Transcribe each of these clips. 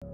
Yo,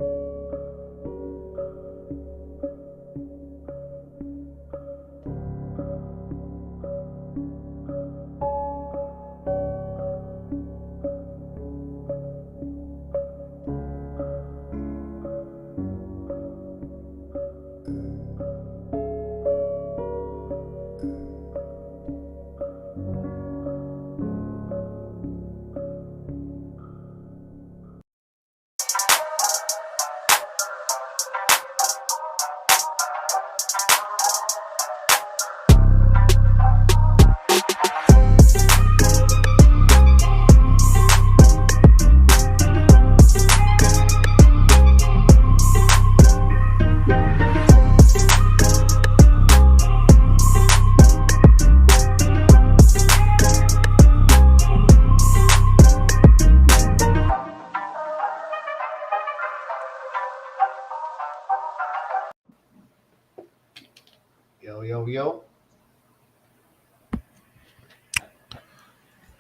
yo, yo.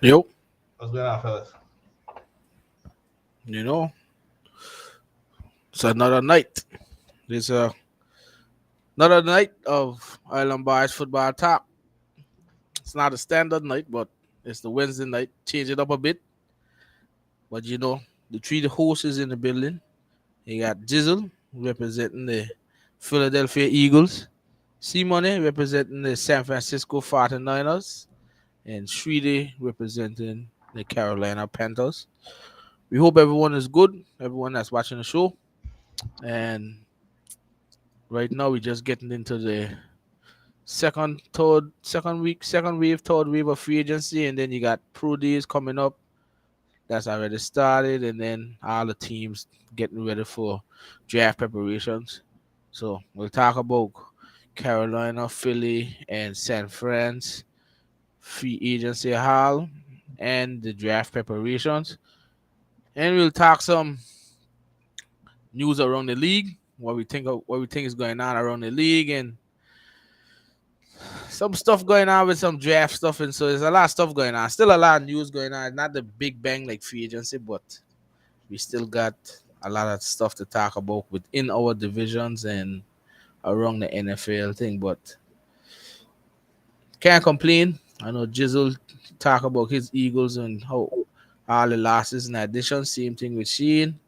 Yo, What's going on, fellas? you know, it's another night. It's another night of Island Boys football talk. It's not a standard night, but it's the Wednesday night. Change it up a bit. But the three hosts is in the building. You got Jizzle representing the Philadelphia Eagles, C-Money representing the San Francisco 49ers, and Shridi representing the Carolina Panthers. We hope everyone is good, everyone that's watching the show. And right now, we're just getting into the second wave, third wave of free agency, and then you got pro days coming up. That's already started, and then all the teams getting ready for draft preparations. So we'll talk about Carolina, Philly, and San Fran's free agency hall and the draft preparations, and we'll talk some news around the league, what we think is going on around the league, and some stuff going on with some draft stuff, and so there's a lot of stuff going on. Still a lot of news going on. Not the big bang like free agency, but we still got a lot of stuff to talk about within our divisions and around the NFL thing. But can't complain. I know Jizzle talk about his Eagles and how all the losses in addition. Same thing with Sheen,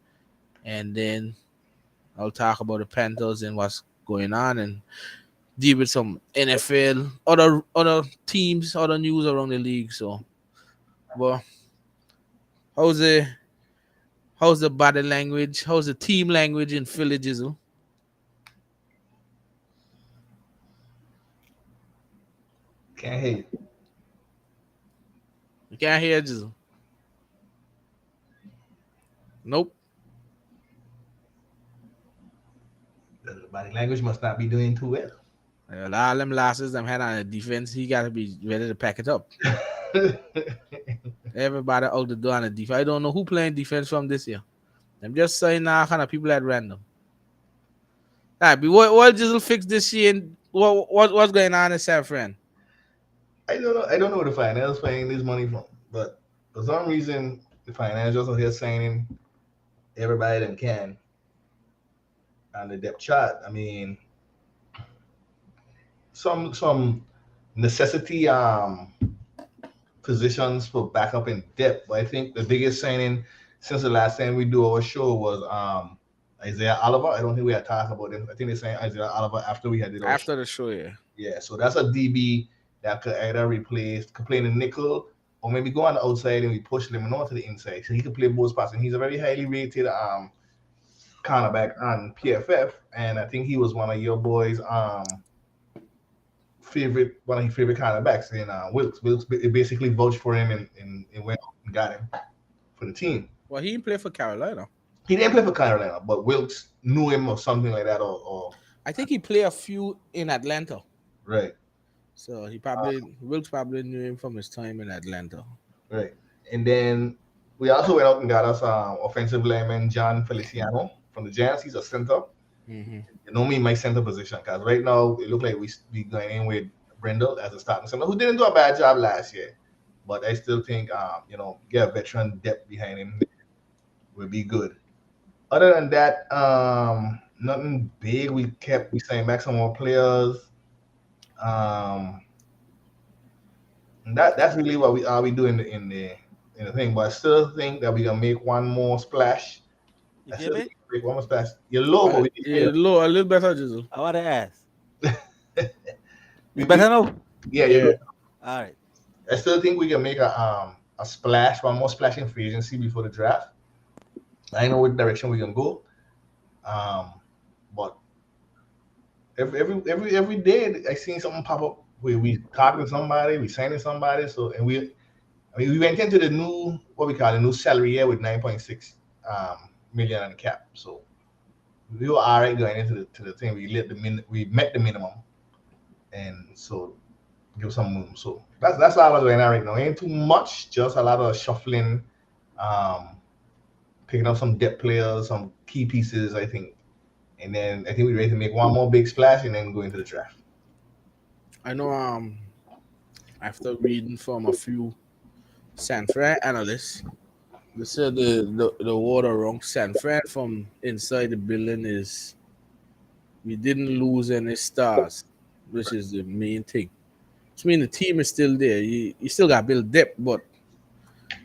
and then I'll talk about the Panthers and what's going on and deal with some NFL, other teams, other news around the league. So, well, how's the how's the body language? How's the team language in Philly, Jizzle? Can't hear you. You can't hear Jizzle. Nope. The body language must not be doing too well. All them losses them had on the defense, he got to be ready to pack it up. Everybody out the door on the defense. I don't know who playing defense from this year. I'm just saying now, kind of people at random. All right, but what Jizzle fix this year? And what's going on in San Fran? I don't know. I don't know where the finance paying this money from, but for some reason, the financials are here signing everybody that can on the depth chart. I mean, some necessity positions for backup in depth. But I think the biggest signing since the last time we do our show was Isaiah Oliver. I don't think we had talked about him. I think they signed Isaiah Oliver after we had did our show. After the show, yeah. Yeah, so that's a DB that could either replace, could play in the nickel, or maybe go on the outside and we push him on to the inside. So he could play both spots. And he's a very highly rated cornerback on PFF. And I think he was one of your boys' one of his favorite cornerbacks in Wilkes. Wilkes basically vouched for him and went and got him for the team. Well, he didn't play for Carolina. He didn't play for Carolina, but Wilkes knew him or something like that, or I think he played a few in Atlanta. right. So Wilkes probably knew him from his time in Atlanta. Right. And then we also went out and got us offensive lineman John Feliciano from the Giants. He's a center. Mm-hmm. You know me, my center position, because right now it looked like we be going in with Brindle as a starting center, who didn't do a bad job last year. But I still think, get a veteran depth behind him would be good. Other than that, nothing big. We signed back some more players. Um, that's really what we are we doing in the thing. But I still think that we gonna make one more splash. You I feel still think me? we make one more splash. You're low, but we can hear A little better, Jizzle. I want to ask. you. It's we, better now? yeah, you're Yeah. good. All right. I still think we can make a splash, one more splash in free agency before the draft. I know what direction we can go. Um, but every day I seen something pop up where we talking to somebody, we signing somebody. So and we went into the new what we call the new salary year with 9.6 million on the cap. So we were all right going into the thing. We met the minimum, and so give some room. So that's all I was going on right now. Ain't too much, just a lot of shuffling, um, picking up some depth players, some key pieces. I think, and then I think we're ready to make one more big splash and then go into the draft. I know. After reading from a few San Fran analysts, they said the water around San Fran from inside the building is we didn't lose any stars, which is the main thing. Which means the team is still there. You still got to build depth, but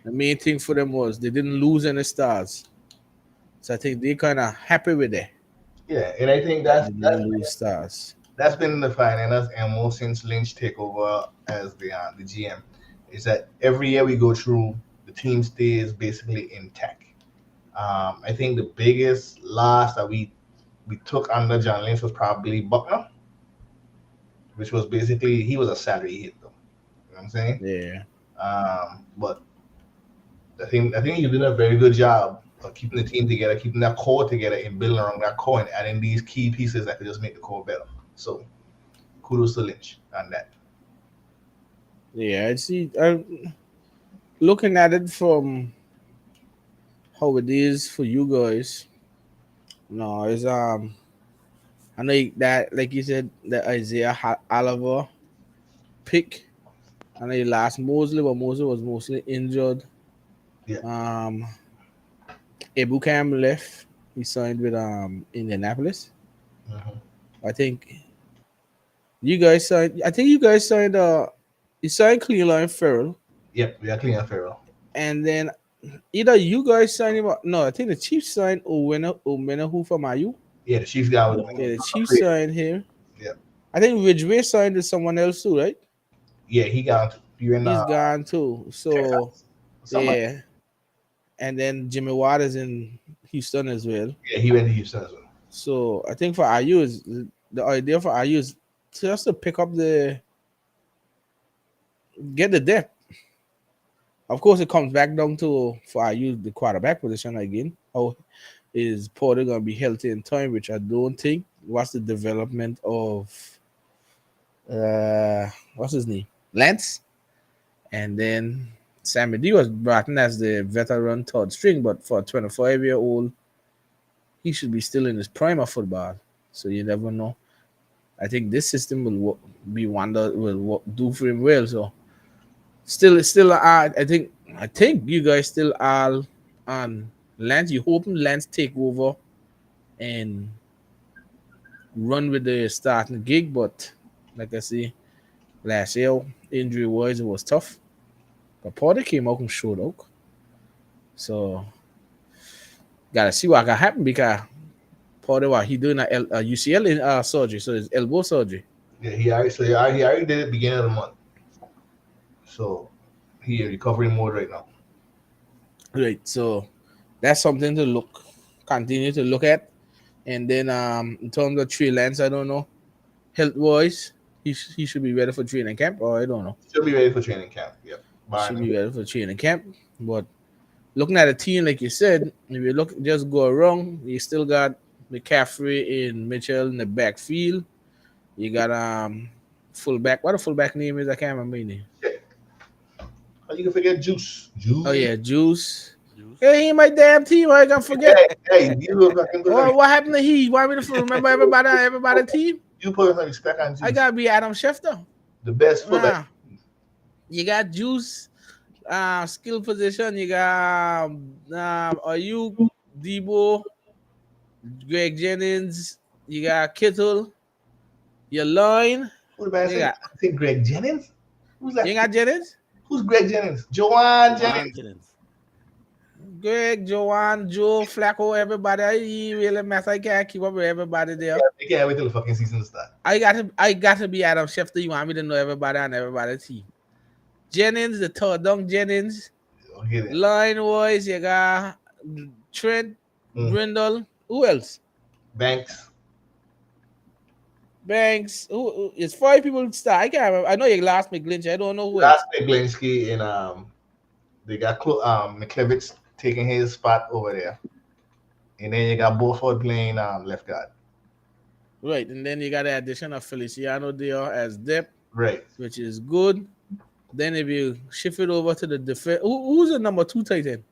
the main thing for them was they didn't lose any stars. So I think they kind of happy with that. Yeah, and I think They didn't lose stars. that's been the finance MO since Lynch take over as the GM. Is that every year we go through, the team stays basically intact. I think the biggest loss that we took under John Lynch was probably Buckner, which was basically he was a salary hit though. You know what I'm saying? Yeah. But I think he did a very good job of keeping the team together, keeping that core together, and building around that core and adding these key pieces that could just make the core better. So kudos to Lynch on that. Yeah, I see. I'm looking at it from how it is for you guys. No, it's I know that like you said the Oliver pick. I know he lost Mosley, but Mosley was mostly injured. Yeah. Ebukam left. He signed with Indianapolis. Mm-hmm. I think you guys signed. I think you guys signed. You signed Cleveland Farrell, Yep, we are clean and Farrell. and then either you guys signed him. No, I think the Chiefs signed Owena who from IU. Yeah, the Chiefs guy was Yeah, the Chiefs signed him. yeah. I think Ridgeway signed with someone else too, right? Yeah, he got you in He's gone too. So Texas. Somebody. yeah, and then Jimmy Waters in Houston as well. Yeah, he went to Houston as well. So I think for IU is the idea for IU is just to pick up get the depth. Of course, it comes back down to for IU the quarterback position again. How is Porter gonna be healthy in time? Which I don't think. What's the development of what's his name? Lance, and then Sammy D was brought in as the veteran third string, but for a 25-year-old, he should be still in his prime of football. So you never know. I think this system be one that will do for him well. So still, I think you guys still are on Lance. You hoping Lance take over and run with the starting gig, but like I see, last year injury wise it was tough. But Porter came out and showed out. So gotta see what can happen because Porter what he doing a UCL in surgery, so it's elbow surgery. Yeah, he already did it beginning of the month. So he in recovery mode right now. Right. So that's something to continue to look at. And then in terms of Trey Lance, I don't know. Health wise, he should be ready for training camp, or I don't know. Still be ready for training camp. Yep. Should be ready for training camp. But looking at the team, like you said, if you look just go around, you still got McCaffrey and Mitchell in the backfield. You got fullback. What a fullback name is? I can't remember his name. Oh, you can forget Juice. Oh yeah, Juice. Hey, he ain't my damn team. I can forget. Hey, you fucking what happened to he? You want me to remember everybody team? You put some respect on Juice. I gotta be Adam Schefter. The best fullback. You got Juice, skill position. You got Ayuk, Debo. Greg Jennings. You got Kittle. Your line. Who the man You say? got Say Greg Jennings? Who's you that? ain't got Jennings. Who's Greg Jennings? Joanne Juwan Jennings. Jennings. Greg, Joanne, Joe, Flacco, everybody. He really mess. I can't keep up with everybody there. They can't wait till the fucking season start. I got to be Adam Schefter. You want me to know everybody on everybody's team. Jennings, the third down Jennings. Okay then. Line wise, you got Trent, Brindle. Who else? Banks. Banks. Who it's 5 people start. I can't remember. I know you last McGlinch. I don't know who else. Last Glinski and they got McClevich taking his spot over there. And then you got Beaufort playing left guard. Right, and then you got the addition of Feliciano there as depth, Right. which is good. Then if you shift it over to the defense, who's the number 2 tight end?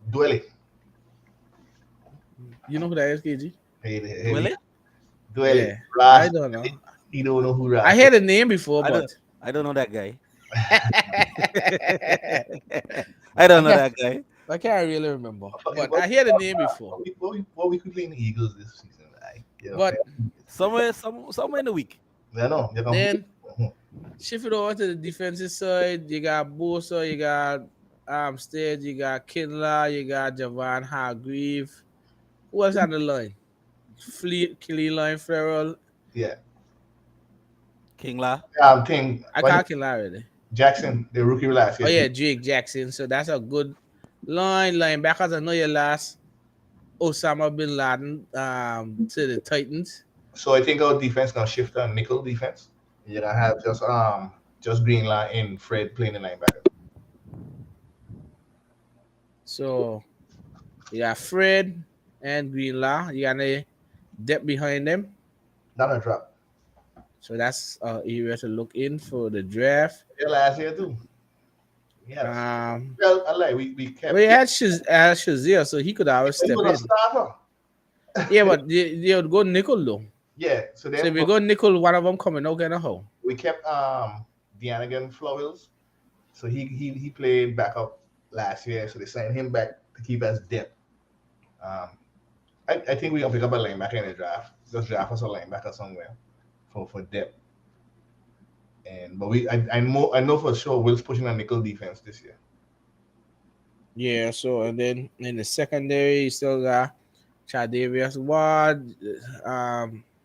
Dwelly. You know who that is, KG? Really? Dwelly. Yeah, Ross. I don't know. He don't know who Ross. I heard the name before, I but I don't know that guy. I don't know that guy. I can't really remember. But I heard the name before. What we could play in the Eagles this season, right? Yeah, But Somewhere in the week. I know. then shift it over to the defensive side. You got Bosa, you got Armstead, you got Kinlaw, you got Javon Hargreave. Who else on the line? Line Farrell. Yeah. Kingla. Thing. I can't Kinlaw already. Jackson, the rookie last year. Oh yeah, Drake Jackson. So that's a good linebackers. I know you lost Osama bin Laden to the Titans. So I think our defense gonna shift on nickel defense. You're gonna have just Greenlaw and Fred playing the linebacker. So you got Fred and Greenlaw. You got a depth behind them. Not a drop. So that's area to look in for the draft. Yeah, last year too. Yeah. Well, I like we kept. We had Shazier, so he could always step in. Starter. Yeah, but they would go nickel though. Yeah. So if we go nickel, one of them coming out kind of how. We kept Deanigan Flowhills. So he played backup last year, so they signed him back to keep as depth. I think we're gonna pick up a linebacker in the draft. Just draft us a linebacker somewhere for depth. But I know for sure Will's pushing a nickel defense this year. Yeah, so and then in the secondary you still got Chadavius Ward.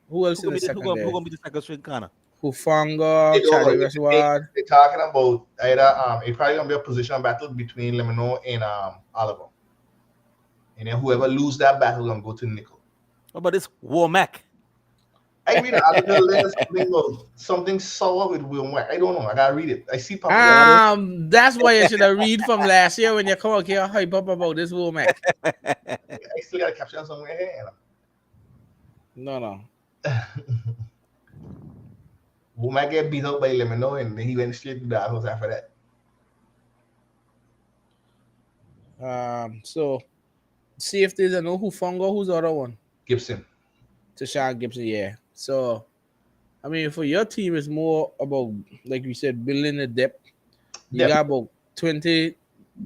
Who else in the secondary? Who gonna be the second string corner? Hufanga, Chadavius Ward. They're talking about either it's probably gonna be a position battle between Lemino and Oliver. And then whoever lose that battle is gonna go to nickel. What about this Womack? I read an article there's something sour with Womack. I don't know. I gotta read it. I see that's why you should have read from last year when you come out here hype up about this Womack. I still got a caption somewhere here. No. Womack get beat up by Lemino and he went straight to the house after that. So safeties, I know Hufanga. Who's the other one? Gibson. Tashawn Gibson, yeah. So, I mean, for your team, it's more about, like you said, building the depth. You got about 20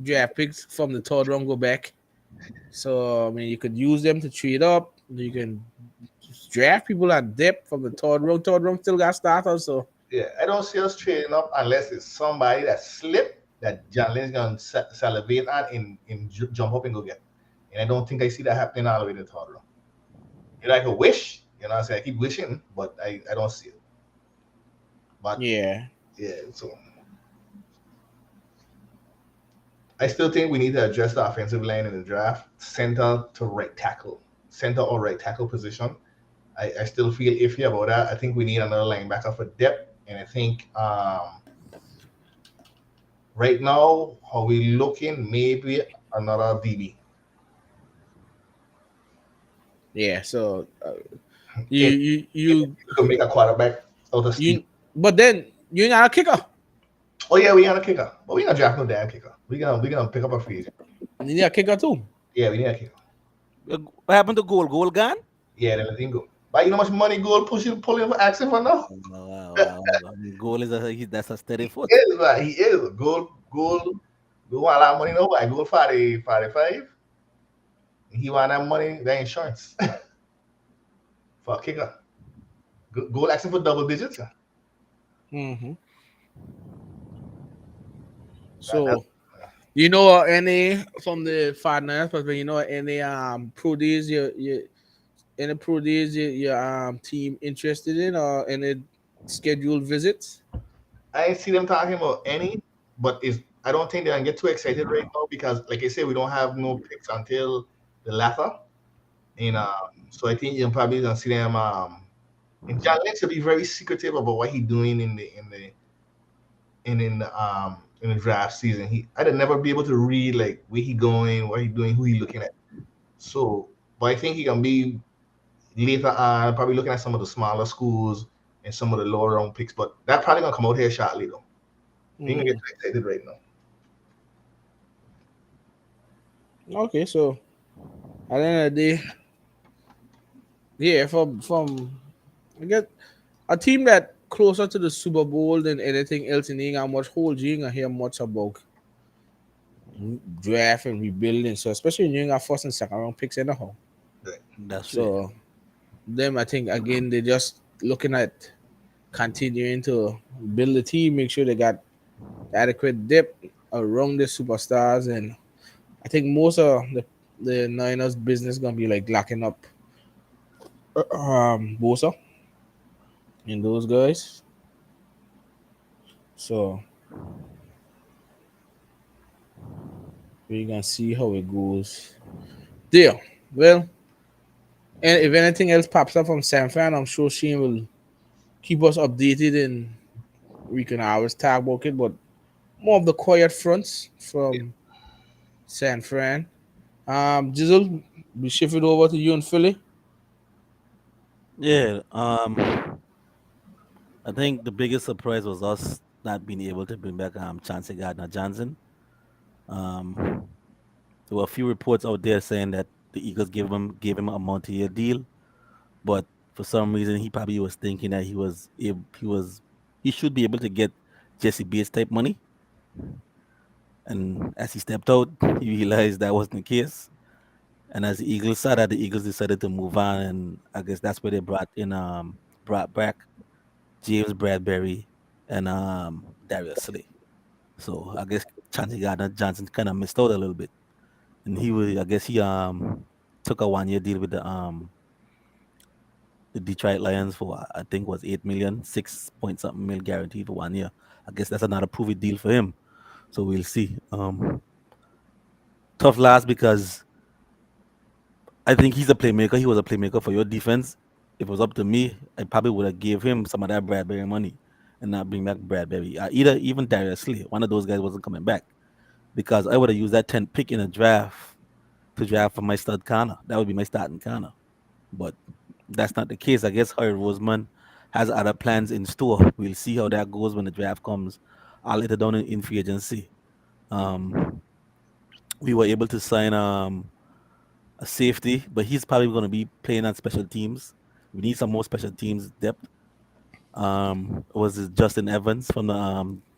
draft picks from the third round go back. So, I mean, you could use them to trade up. You can draft people at depth from the third round. Third round still got starters. So, yeah, I don't see us trading up unless it's somebody that slipped that John Lynn's going to salivate at and jump up and go get. And I don't think I see that happening all the way to the third round. It's like a wish, you know what I'm saying? I keep wishing, but I don't see it. But yeah, so I still think we need to address the offensive line in the draft, center to right tackle, center or right tackle position. I still feel iffy about that. I think we need another linebacker for depth, and I think right now, how we looking, maybe another DB. Yeah, so you could make a quarterback out of Steve. But then you ain't got a kicker. Oh yeah, we got a kicker, but we gonna draft no damn kicker. We gonna pick up a free agent. You need a kicker too. Yeah, we need a kicker. What happened to Goal? Goal gone? Yeah, they let him go. But you know how much money Goal pulling for accent for now? Wow. Goal that's a steady foot. He is. Goal want a lot of money now. Goal 45. He want that money, that insurance for a kicker. Go asking for double digits. Mm-hmm. That, So you know any from the finance perspective, you know any pro days you any pro days your team interested in or any scheduled visits? I ain't see them talking about any, but is I don't think they can get too excited right now because, like I said, we don't have no picks until the latter. And so I think you're probably gonna see them. And John Lynch will be very secretive about what he's doing in the draft season. I'd never be able to read like where he going, what he doing, who he looking at. So, but I think he can be later on, probably looking at some of the smaller schools and some of the lower round picks. But that probably gonna come out here shortly though. He gonna get Mm. too excited right now. Okay, so at the end of the day, yeah, from I get a team that closer to the Super Bowl than anything else in England, much whole you ain't gonna hear much about draft and rebuilding. So especially when you ain't got first and second round picks anyhow. Right. That's it. So them I think again they just looking at continuing to build a team, make sure they got adequate depth around the superstars, and I think most of the Niners business gonna be like locking up Bosa and those guys. So we're gonna see how it goes. There. Well, and if anything else pops up from San Fran, I'm sure Shane will keep us updated and we can always talk about it. But more of the quiet fronts Yeah. from San Fran. Jizzle, we shift it over to you in Philly. Yeah. I think the biggest surprise was us not being able to bring back Chauncey Gardner Johnson. Um, there were a few reports out there saying that the Eagles gave him a multi-year deal, but for some reason he probably was thinking that he should be able to get Jesse Bates type money. And as he stepped out, he realized that wasn't the case. And as the Eagles saw that, the Eagles decided to move on, and I guess that's where they brought back James Bradbury and Darius Slay. So I guess Chauncey Gardner Johnson kind of missed out a little bit, and I guess he took a 1 year deal with the Detroit Lions for I think was 8 million, 6 point something mil guaranteed for 1 year. I guess that's another prove it deal for him. So we'll see. Tough loss because I think he's a playmaker. He was a playmaker for your defense. If it was up to me, I probably would have gave him some of that Bradbury money and not bring back Bradbury. Either even Darius Slay, one of those guys wasn't coming back because I would have used that 10th pick in a draft to draft for my stud corner. That would be my starting corner. But that's not the case. I guess Harry Roseman has other plans in store. We'll see how that goes when the draft comes. I'll later down in free agency. Um, we were able to sign a safety, but he's probably going to be playing on special teams. We need some more special teams depth. Was it Justin Evans from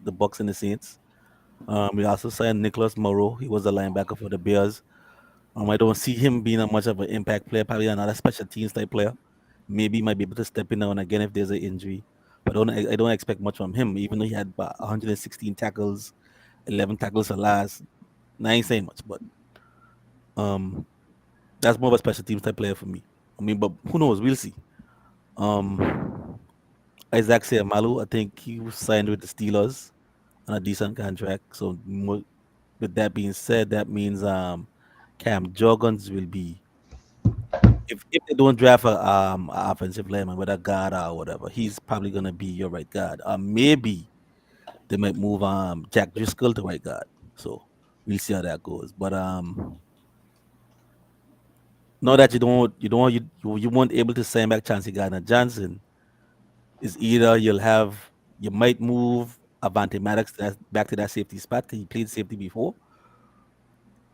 the Bucks and the Saints? We also signed Nicholas Morrow. He was a linebacker for the Bears. I don't see him being a much of an impact player. Probably another special teams type player. Maybe he might be able to step in now and again if there's an injury. But I don't expect much from him, even though he had about 116 tackles, 11 tackles for loss. I ain't saying much, but um, that's more of a special teams type player for me. I mean, but who knows? We'll see. Um, Isaac Seamalu, I think he was signed with the Steelers on a decent contract. So with that being said, that means Cam Jorgens will be if they don't draft a offensive lineman with a guard or whatever, he's probably gonna be your right guard. Maybe they might move Jack Driscoll to right guard. So we'll see how that goes. But now that you weren't able to sign back Chauncey Gardner Johnson, is either you might move Avante Maddox back to that safety spot because he played safety before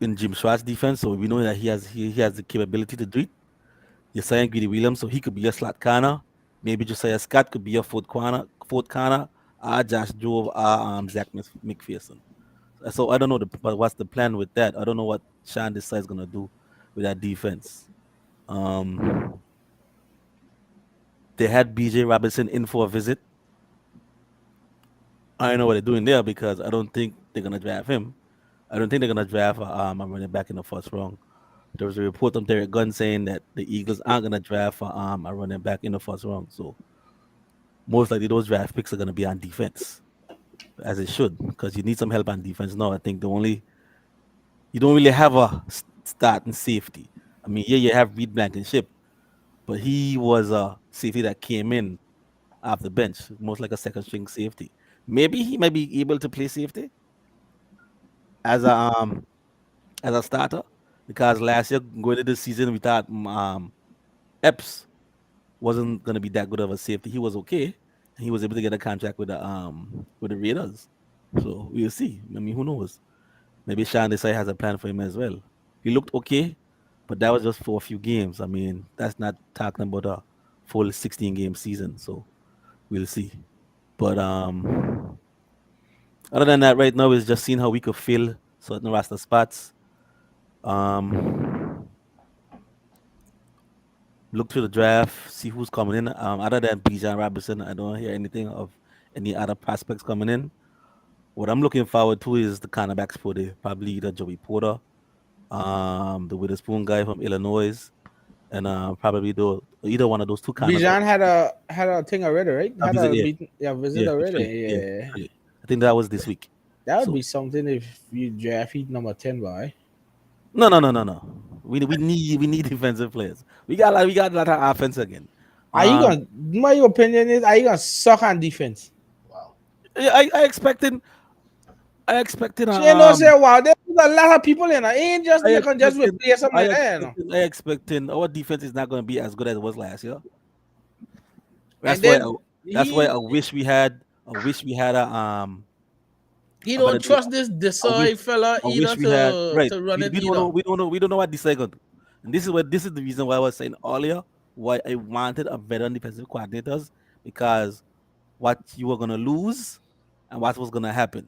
in Jim Schwartz defense, so we know that he has the capability to do it. You sign Greedy Williams, so he could be a slot corner. Maybe Josiah Scott could be a fourth corner. Josh Jove, Zach McPherson. So I don't know what's the plan with that. I don't know what Sean decides gonna do with that defense. They had BJ Robinson in for a visit. I don't know what they're doing there because I don't think they're gonna draft him. I don't think they're gonna draft a running back in the first round. There was a report from Derek Gunn saying that the Eagles aren't gonna draft a running back in the first round. So most likely those draft picks are gonna be on defense, as it should, because you need some help on defense now. I think you don't really have a starting safety. I mean, yeah, you have Reed Blankenship, but he was a safety that came in off the bench, most like a second string safety. Maybe he might be able to play safety as a starter because last year going into the season we thought Epps wasn't gonna be that good of a safety. He was okay, and he was able to get a contract with the Raiders. So we'll see. I mean, who knows? Maybe Sean Desai has a plan for him as well. He looked okay, but that was just for a few games. I mean, that's not talking about a full 16 game season. So we'll see. But other than that, right now is just seeing how we could fill certain roster spots. Look to the draft, see who's coming in. Other than Bijan Robinson, I don't hear anything of any other prospects coming in. What I'm looking forward to is the cornerbacks for probably either Joey Porter, the Witherspoon guy from Illinois, and probably either one of those two cornerbacks. Bijan had a thing already, right? Visit already. Yeah. I think that was this week. That would be something if you draft heat number 10 by. No. We need defensive players. We got a lot of offense again. My opinion is, are you gonna suck on defense? Wow. I expected. Say wow, there's a lot of people in. It ain't just they can just replace them like that. I expecting our defense is not going to be as good as it was last year. That's why I wish we had a He don't trust this Desai fella either to run it. We don't know what Desai going to do. And this is the reason why I was saying earlier why I wanted a veteran defensive coordinators, because what you were going to lose and what was going to happen.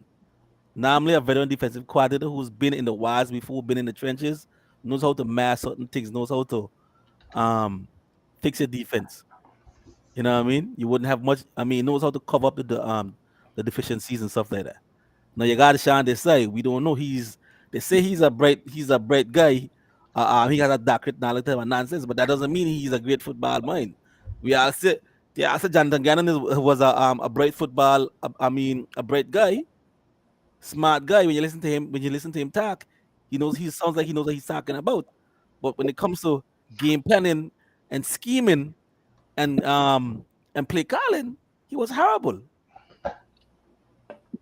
Normally, a veteran defensive coordinator who's been in the wars before, been in the trenches, knows how to mask certain things, knows how to fix your defense. You know what I mean? You wouldn't have much. I mean, knows how to cover up the deficiencies and stuff like that. Now you got Sean Desai. We don't know. They say he's a bright guy. He has a doctorate knowledge of nonsense, but that doesn't mean he's a great football mind. We all say Jonathan Gannon was a bright football. A bright guy. Smart guy. When you listen to him talk, he sounds like he knows what he's talking about. But when it comes to game planning and scheming and play calling, he was horrible.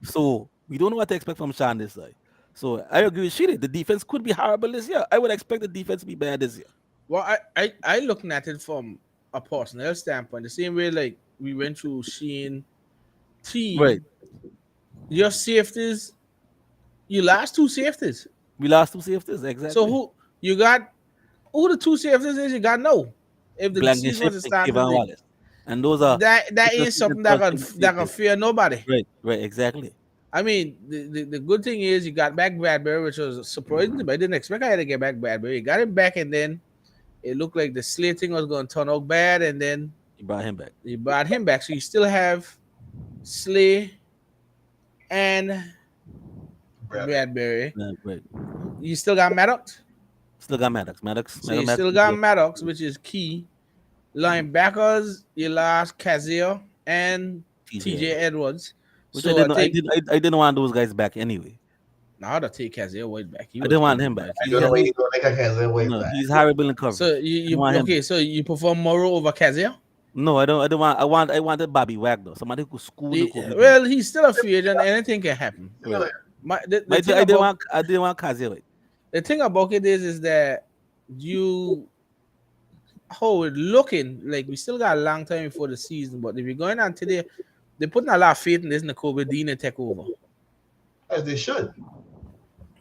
So we don't know what to expect from Sean this side. So I agree with Sheedy. The defense could be horrible this year. I would expect the defense to be bad this year. Well, I looking at it from a personnel standpoint, the same way like we went through Sheen T. Right. Your safeties, you lost two safeties. We lost two safeties, exactly. So who the two safeties is you got no. If the season was starting, and those are that is something that can fear nobody. Right, exactly. I mean, the good thing is you got back Bradbury, which was surprising, but I didn't expect I had to get back Bradbury. You got him back, and then it looked like the slating was going to turn out bad, and then you brought him back. So you still have Slay and Bradbury. Right. You still got Maddox. So you still got Maddox, which is key. Linebackers, you lost Kazir and TJ Edwards. Which I didn't want those guys back anyway. Now I'd take Kazir White back. I didn't want him back. He's horrible in coverage. So so you prefer Morrow over Kazir? No, I don't. I wanted Bobby Wagner, somebody who could school. Well, he's still a free agent. Anything can happen. Right. I didn't want Kazir. The thing about it is that it's looking like we still got a long time before the season, but if you're going on today, they're putting a lot of faith in this Nakobe Dean and take over. As they should.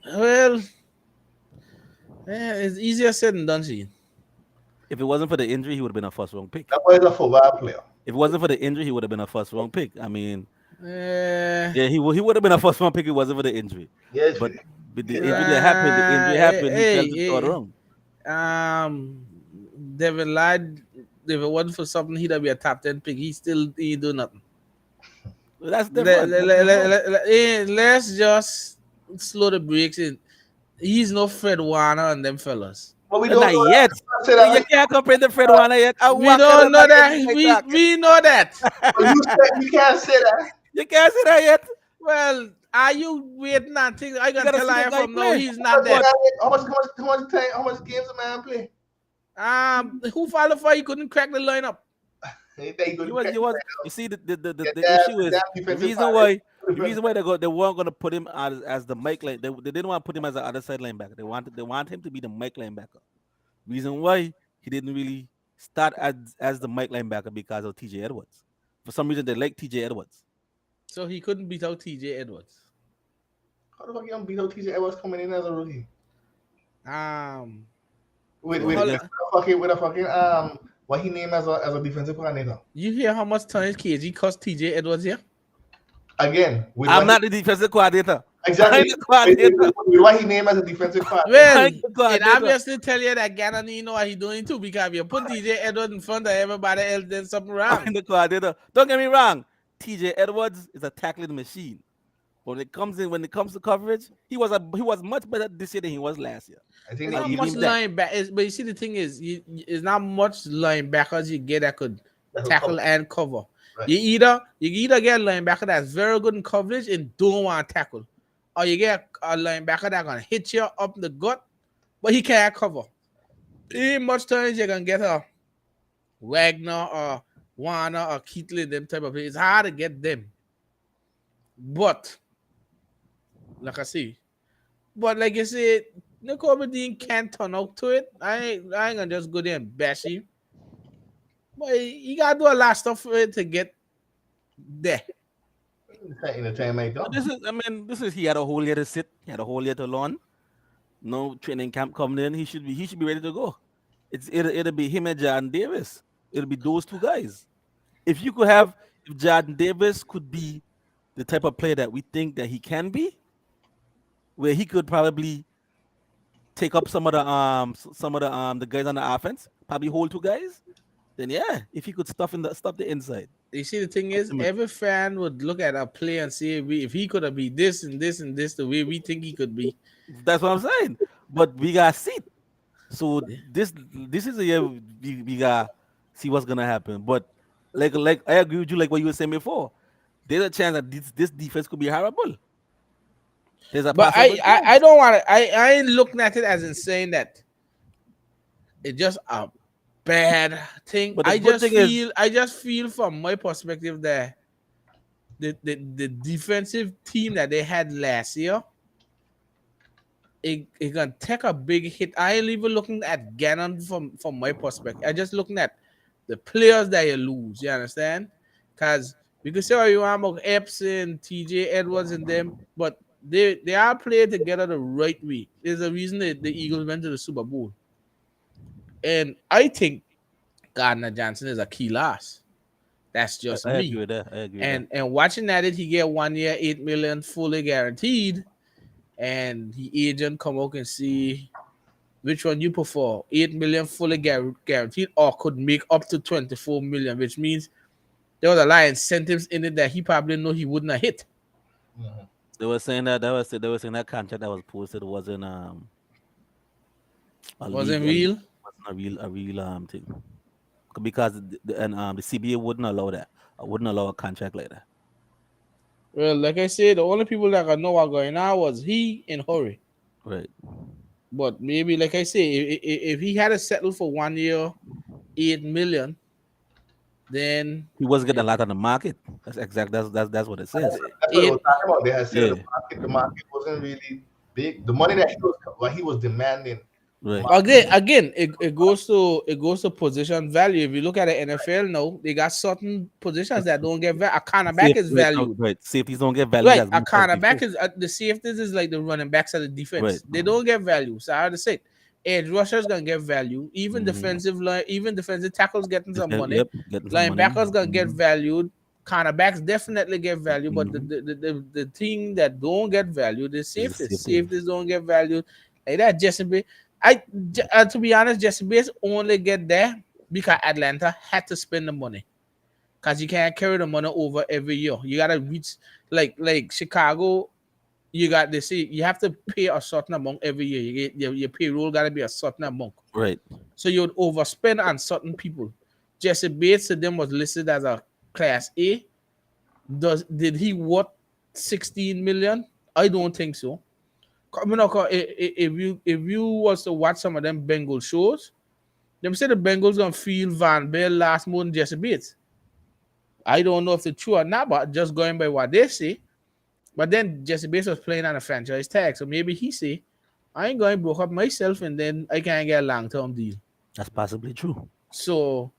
Well, it's easier said than done, Sheen. If it wasn't for the injury, he would have been a first round pick. That was a football player. If it wasn't for the injury, he would have been a first round pick. I mean, he would have been a first round pick if it wasn't for the injury. Yes, but the injury happened. He fell to third round. Devin lied. If it wasn't for something, he'd be a top 10 pick. He do nothing. That's different. Let's just slow the brakes in. He's no Fred Warner and them fellas. But we don't Not know yet. that. You can't compare the Fred Warner yet. We don't know that. We know that. You can't say that. You can't say that yet. Well, are you waiting and think I gotta can tell see the you guy from now play. he's not there? How much games a man play? Who followed for he couldn't crack the lineup? You see, the issue is the reason why they weren't going to put him as the Mike line. They didn't want to put him as the other side linebacker. They want him to be the Mike linebacker. Reason why he didn't really start as the Mike linebacker because of TJ Edwards. For some reason, they like TJ Edwards. So he couldn't beat out TJ Edwards. How the fuck you don't beat out TJ Edwards coming in as a rookie? With a fucking what he named as a defensive coordinator. You hear how much times KG cost TJ Edwards here? Again, I'm not the defensive coordinator. Exactly. With what he named as a defensive coordinator. Well, it obviously tell you that Gannon you know what he's doing too, because if you put TJ Edwards in front of everybody else, then something wrong. I'm the coordinator. Don't get me wrong. TJ Edwards is a tackling machine. When it comes to coverage, he was much better this year than he was last year. I think not much linebacker, but you see the thing is, it's not much linebackers you get that could tackle and cover. Right. You either get a linebacker that's very good in coverage and don't want to tackle, or you get a linebacker that's gonna hit you up the gut, but he can't cover. Ain't much times you're gonna get a Wagner or Warner or Keatley, them type of players. It's hard to get them, but. Like I see, but like you said, Nakobe Dean can't turn out to it. I ain't gonna just go there and bash him. But you gotta do a lot of stuff for it to get there. In the time like this is he had a whole year to sit. He had a whole year to learn. No training camp coming in. He should be ready to go. It'll be him and Jordan Davis. It'll be those two guys. If Jordan Davis could be the type of player that we think that he can be, where he could probably take up some of the guys on the offense, probably hold two guys, then yeah, if he could stuff the inside. You see, the thing is, every fan would look at a player and say, if he could have been this and this and this, the way we think he could be. That's what I'm saying. But we got to see. So this is a year we got to see what's gonna happen. But like I agree with you, like what you were saying before. There's a chance that this defense could be horrible. But I don't want to. I ain't looking at it as in saying that it's just a bad thing. But I just feel from my perspective that the defensive team that they had last year, it gonna take a big hit. I ain't even looking at Gannon from my perspective. I just looking at the players that you lose. You understand? Because we can say what you want about Epps and TJ Edwards and them, but they are playing together the right way. There's a reason that the Eagles went to the Super Bowl. And I think Gardner Johnson is a key loss. That's just me. I agree with that. And watching at it, he get 1 year, $8 million fully guaranteed. And he agent come out and see which one you prefer. $8 million fully guaranteed, or could make up to $24 million, which means there was a lot of incentives in it that he probably know he wouldn't have hit. Mm-hmm. They were saying that contract that was posted wasn't wasn't real. Wasn't a real thing, because the CBA wouldn't allow that. Wouldn't allow a contract like that. Well, like I said, the only people that could know what's going on was he and Hurry. Right. But maybe, like I say, if he had to settle for 1 year, $8 million, then he wasn't getting a lot on the market. That's exactly that's what it says. That's what I was talking about. They had said the market wasn't really big. The money that he was demanding. Right. Again, it goes to position value. If you look at the NFL now, they got certain positions that don't get value. A cornerback is valued. Right. Safeties don't get value. Right. A cornerback is the safeties is like the running backs of the defense. Right. They don't get value. So I have to say, edge rushers gonna get value. Even defensive tackles getting some money. Linebackers gonna get valued. Cornerbacks definitely get value, but the thing that don't get value, the safeties. Safeties don't get valued. Like that, Jesse. To be honest, Jesse Bates only get there because Atlanta had to spend the money. Cause you can't carry the money over every year. You gotta reach like Chicago. You got they say you have to pay a certain amount every year. You get your payroll gotta be a certain amount. Right. So you would overspend on certain people. Jesse Bates to them was listed as a class A. Did he worth 16 million? I don't think so. If you was to watch some of them Bengal shows, them say the Bengals gonna feel Van Bell last more than Jesse Bates. I don't know if it's true or not, but just going by what they say. But then Jesse Bates was playing on a franchise tag, so maybe he say, I ain't going to broke up myself and then I can't get a long-term deal. That's possibly true. So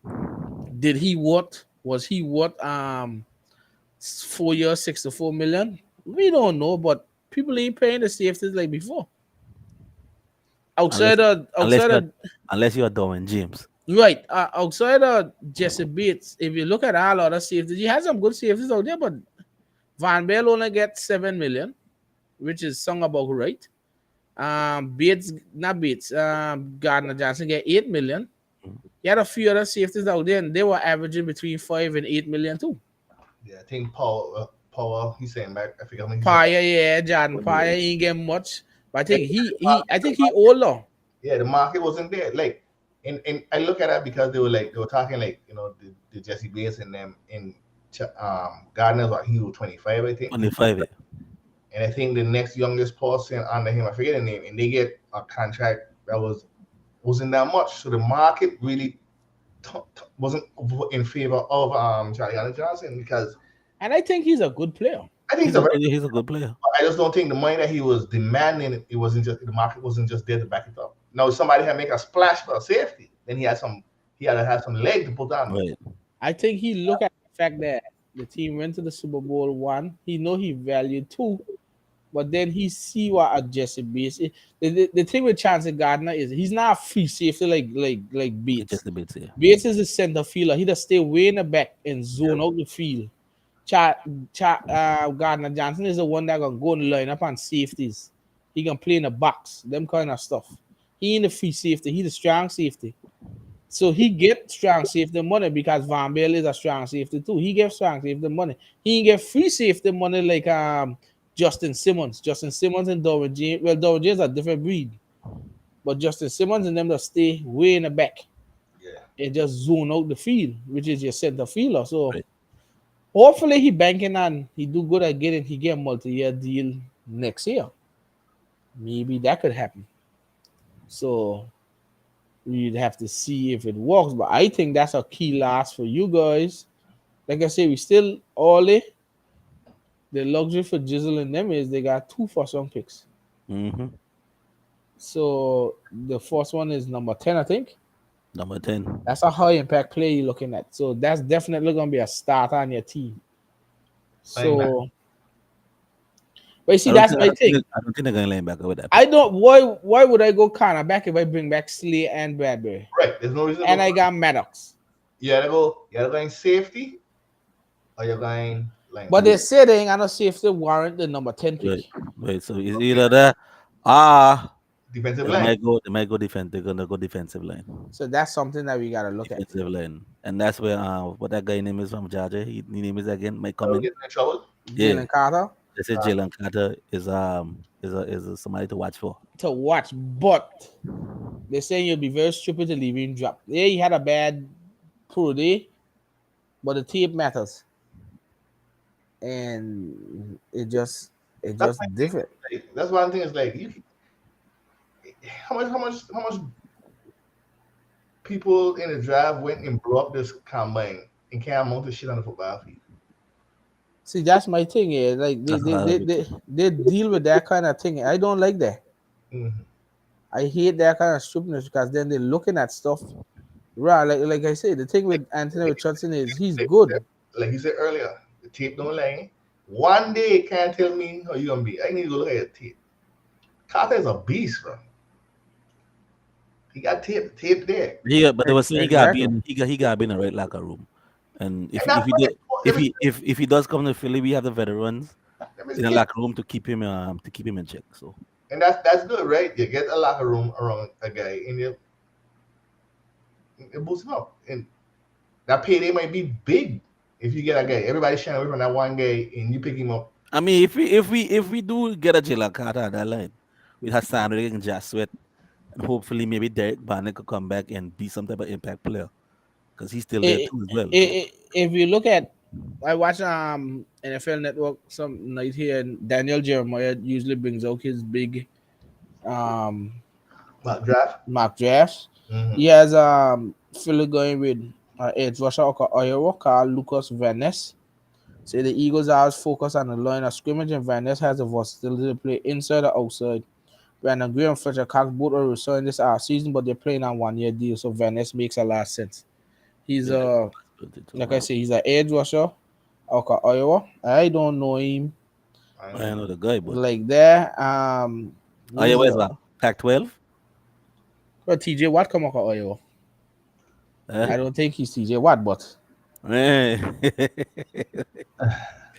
did he what? Was he what 4 years, 64 million? We don't know, but people ain't paying the safeties like before. Outside of Unless you're Darwin James. right, outside of Jesse Bates, if you look at all other safeties, he has some good safeties out there, but Van Bell only gets 7 million, which is sung about right. Gardner Johnson get 8 million. You had a few other safeties out there, and they were averaging between 5 and 8 million too. Yeah, I think Power, he's saying back. I forget how many. Paya, yeah, Jordan Paya ain't getting much, but I think he older. Yeah, the market wasn't there. Like, and I look at that because they were talking like the Jesse Bates and them in Gardner's like he was 25, I think. 25. Yeah. And I think the next youngest person under him, I forget the name, and they get a contract that wasn't that much. So the market really wasn't in favor of Charlie Allen Johnson because. And I think he's a good player. I think he's a good player. I just don't think the money that he was demanding, it wasn't just the market wasn't just there to back it up. Now, if somebody had make a splash for safety, then he had to have some leg to put on. Right. I think he looked at the fact that the team went to the Super Bowl 1. He know he valued 2, but then he see what a Jesse Bates. The thing with Chauncey Gardner is he's not a free safety like Bates. Just the Bates, yeah. Bates is a center fielder. He just stay way in the back and zone out the field. Gardner Johnson is the one that gonna go and line up on safeties. He can play in the box, them kind of stuff. He ain't the free safety. He the strong safety. So he get strong safety money because Van Bell is a strong safety too. He gets strong safety money. He ain't get free safety money like Justin Simmons. Justin Simmons and Darwin James. Well, Darwin James are a different breed. But Justin Simmons and them just stay way in the back. Yeah. And just zone out the field, which is your center fielder. So right. Hopefully he banking on he do good at getting he get a multi-year deal next year. Maybe that could happen. So we'd have to see if it works. But I think that's a key loss for you guys. Like I say, we still early. The luxury for Jizzle and them is they got 2 first-round picks. Mm-hmm. So the first one is number 10, I think. Number 10. That's a high impact play you're looking at. So that's definitely going to be a start on your team. So, but you see, that's my thing. I don't think they're going to linebacker with that. I don't. Why would I go cornerback if I bring back Slay and Bradbury? Right. There's no reason. And I got Maddox. You're going safety, or you're going like. But they say they ain't got no safety warrant the number 10 pick. Right. So it's either that defensive line. They might go defense. They're gonna go defensive line. So that's something that we gotta look defensive line, and that's where what that guy name is from Georgia. His name is again. Might come in. Jalen Carter. They say Jalen Carter is somebody to watch for. To watch, but they're saying you'll be very stupid to leave him drop. Yeah, he had a bad pro day, but the tape matters, and it just different. That's one thing. Is like how much people in the draft went and blew up this combine and can't mount the shit on the football field. See, that's my thing. Yeah, like they deal with that kind of thing. I don't like that. Mm-hmm. I hate that kind of stupidness because then they're looking at stuff. Right, like I said, the thing with Anthony Richardson is he's good. Like you said earlier, the tape don't lie. One day can't tell me how you gonna be. I need to go look at the tape. Carter is a beast, bro. He got tape there. Yeah, but they were saying he got to be in the right locker room. And if he does come to Philly, we have the veterans in the locker room to keep him in check. So and that's good, right? You get a locker room around a guy, and you boost him up, and that payday might be big if you get a guy. Everybody's shying away from that one guy, and you pick him up. I mean, if we do get a Jalen Carter on that line with Hassan Reddick and Josh Sweat, and hopefully maybe Derek Barnett could come back and be some type of impact player because he's still there I- too as well. if you look at, I watch NFL Network some night here, and Daniel Jeremiah usually brings out his big um Draft. mock drafts. Mm-hmm. He has Philly going with edge rusher Iowa called Lucas Van Ness. Say the Eagles are focused on the line of scrimmage, and Van Ness has the versatility to play inside or outside. Brandon Graham and Fletcher Cox both are returning this season, but they're playing on 1 year deal, so Van Ness makes a lot of sense. He's Yeah, like I say, he's an edge rusher out of Iowa. I don't know him I I know. know the guy, but like that. yeah, Who's where's that? Pac-12. well, TJ Watt come out of Iowa. Eh? I don't think he's TJ Watt, but Eh. I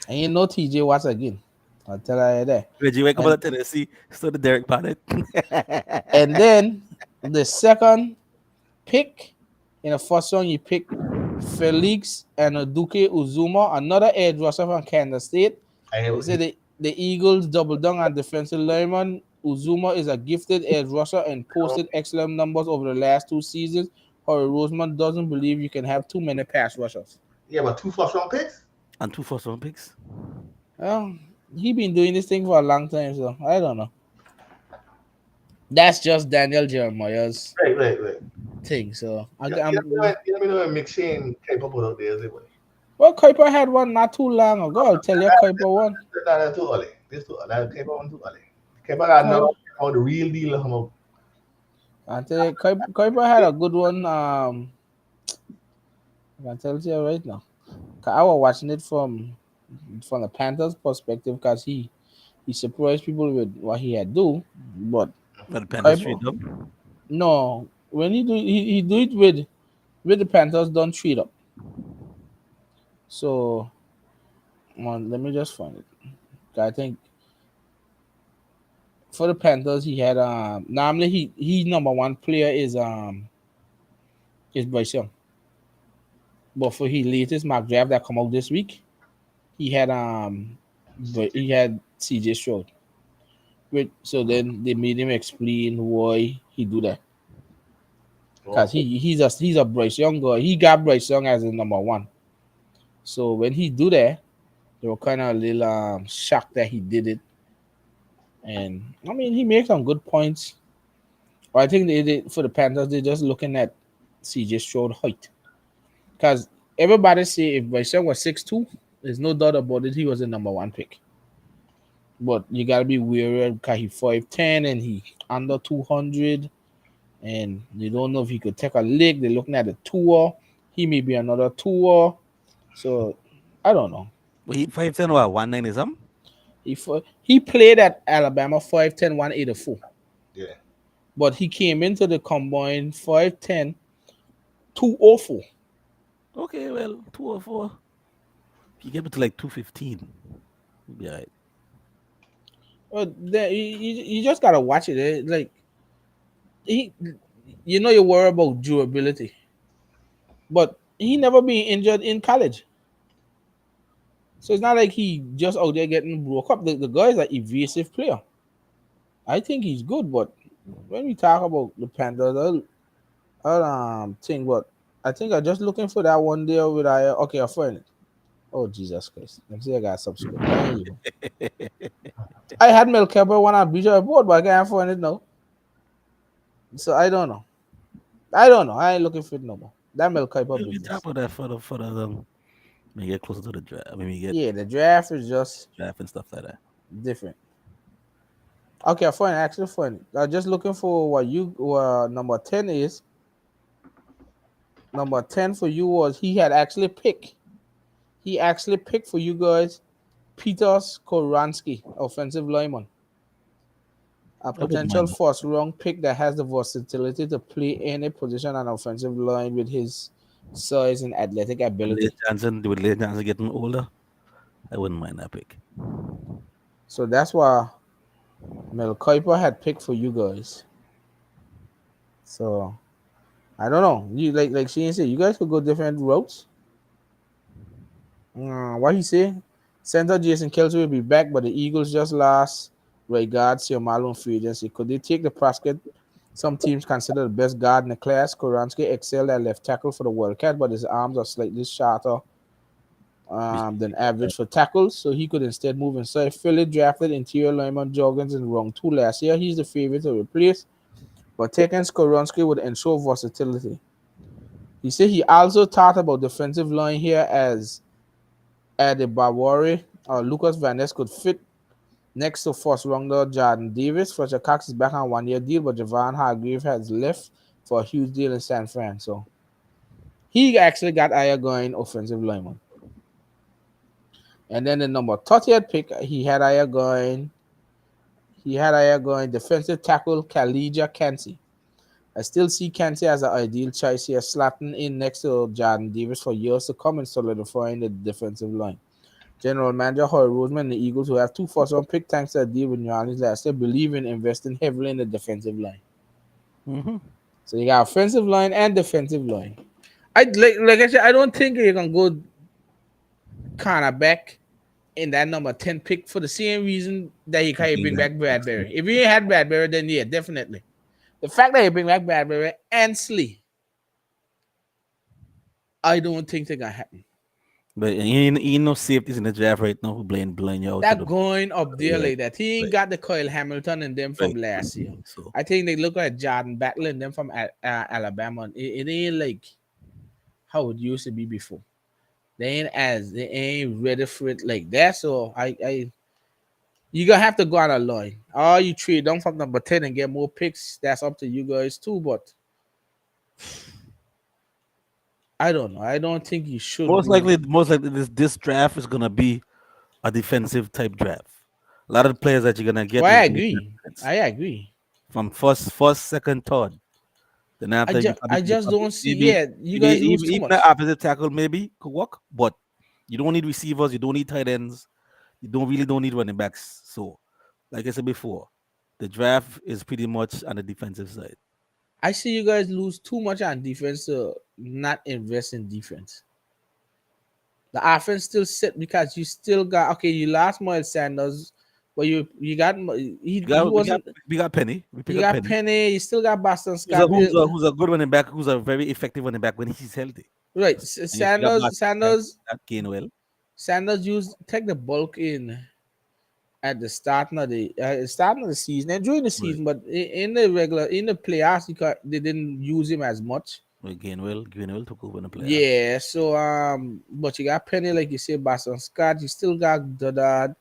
ain't no TJ Watt again. I'll tell you that. Reggie wake up And to Tennessee, so the Derek Barnett. and then the second pick in the first round, you pick Felix and Duque Uzuma, another edge rusher from Kansas State. I They have, say the Eagles double down on defensive lineman. Uzuma is a gifted edge rusher and posted excellent numbers over the last 2 seasons. Howie Roseman doesn't believe you can have too many pass rushers. yeah, but 2 first round picks. And 2 first-round picks. Well, he been doing this thing for a long time, so I don't know. That's just Daniel Jeremiah's Right. thing. So You let me know when McShane came up with out there, is it? well, Kuiper had one not too long ago. I'll tell you, Kuiper one. That's too early. This too early. That came out too early. Came out now how the real deal come out. I tell you, Kuiper had a good one. I can tell you right now. 'Cause I was watching it from the Panthers' perspective because he surprised people with what he had do. But But the Panthers Kuiper, trade up. no, when he do it with the Panthers, don't treat up. So let me just find it. I think for the Panthers, he had normally he number one player is Bryce Young. But for his latest mock draft that come out this week, he had he had CJ Stroud. So then they made him explain why he do that. Because he's a Bryce Young guy. He got Bryce Young as the number one. So when he do that, they were kind of a little shocked that he did it. And I mean, he makes some good points. But I think they for the Panthers, they're just looking at CJ Stroud height. Because everybody say if Bryce Young was 6'2", there's no doubt about it, he was the number one pick. But you gotta be wary because he's 5'10" and he under 200, and they don't know if he could take a lick. They're looking at the tour. He may be another tour. So I don't know. But he 5'10" or 190 something. He played at Alabama 5'10", 184. Yeah. But he came into the combine 5'10", 204. Okay, well, 204. If you get it to like 215, you'll be all right. Well, you just gotta watch it. Like you worry about durability, but he never been injured in college, so it's not like he just out there getting broke up. The guy is an evasive player. I think he's good, but when we talk about the Panthers, I'll think. But I think I'm just looking for that one there with I find it. Oh Jesus Christ! Let me see. I got subscribe. I had Mel Kiper one on Bleacher Report, but I can't find it now. So I don't know. I ain't looking for it no more. That Mel Kiper We business. talk about that for the when we get closer to the draft. I mean, we get Yeah, the draft is just draft and stuff like that. different. Okay, I find it. Actually find it. I'm just looking for what number 10 is. Number 10 for you was he had actually picked. He actually picked for you guys Peters Koransky, offensive lineman. A wouldn't potential mind that. first round pick that has the versatility to play any position on offensive line with his size and athletic ability. With Lane Johnson getting older, I wouldn't mind that pick. So that's why Mel Kiper had picked for you guys. So I don't know. You like Shane said, you guys could go different routes. What he say? Center Jason Kelsey will be back, but the Eagles just lost right guard Malone free agency. Could they take the Prescott? Some teams consider the best guard in the class. Koransky excelled at left tackle for the Wildcat, but his arms are slightly shorter than average for tackles, so he could instead move inside. Philly drafted interior lineman Jorgens in round 2 last year. He's the favorite to replace, but taking Skoronski would ensure versatility. He said he also thought about defensive line here as Adebawore or Lucas Van Ness could fit next to first rounder Jordan Davis. Fletcher Cox is back on 1 year deal, but Javon Hargrave has left for a huge deal in San Fran. So he actually got Aya going offensive lineman. And then the number 30th pick, he had Aya going defensive tackle Kalija Kansi. I still see Kansi as an ideal choice here, slotting in next to Jordan Davis for years to come and solidifying the defensive line. General Manager Hoy Roseman and the Eagles, who have 2 first-round pick thanks to a deal with New Orleans last year, believe in investing heavily in the defensive line. Mm-hmm. So you got offensive line and defensive line. I like I said, I don't think you're gonna go cornerback in that number 10 pick for the same reason that you can't bring back Bradbury. If you had Bradbury, then yeah, definitely. The fact that you bring back Bradbury and Slee, I don't think they're gonna happen. But he no safeties in the draft right now who blowing you out. That going up there Right. like that. He ain't Right. got the Kyle Hamilton and them from Right. last year. So I think they look at Jordan Battle and them from Alabama. It ain't like how it used to be before. They ain't ready for it like that. So you gonna have to go on a line. Or you trade down from number 10 and get more picks. That's up to you guys too. But I don't know. I don't think you should. most likely this draft is gonna be a defensive type draft. A lot of the players that you're gonna get Well, I is gonna be agree. defense. I agree. From first, second, third. Then after I just don't see. maybe, Yeah, you guys lose too even much. the opposite tackle maybe could work, but you don't need receivers, you don't need tight ends, you don't need running backs. So, like I said before, the draft is pretty much on the defensive side. I see you guys lose too much on defense to not invest in defense. The offense still sit because you still got you lost Miles Sanders, but you got he wasn't We got Penny. We pick you up got Penny. Penny, you still got Boston Scott. Who's a good running back, who's a very effective running back when he's healthy. Right. And you still got that Gainwell. Sanders used take the bulk in at the starting of the season and during the season, but in the playoffs they didn't use him as much. Gainwell took over in the playoffs. Yeah, so but you got Penny, like you said, Boston Scott, you still got Dodard,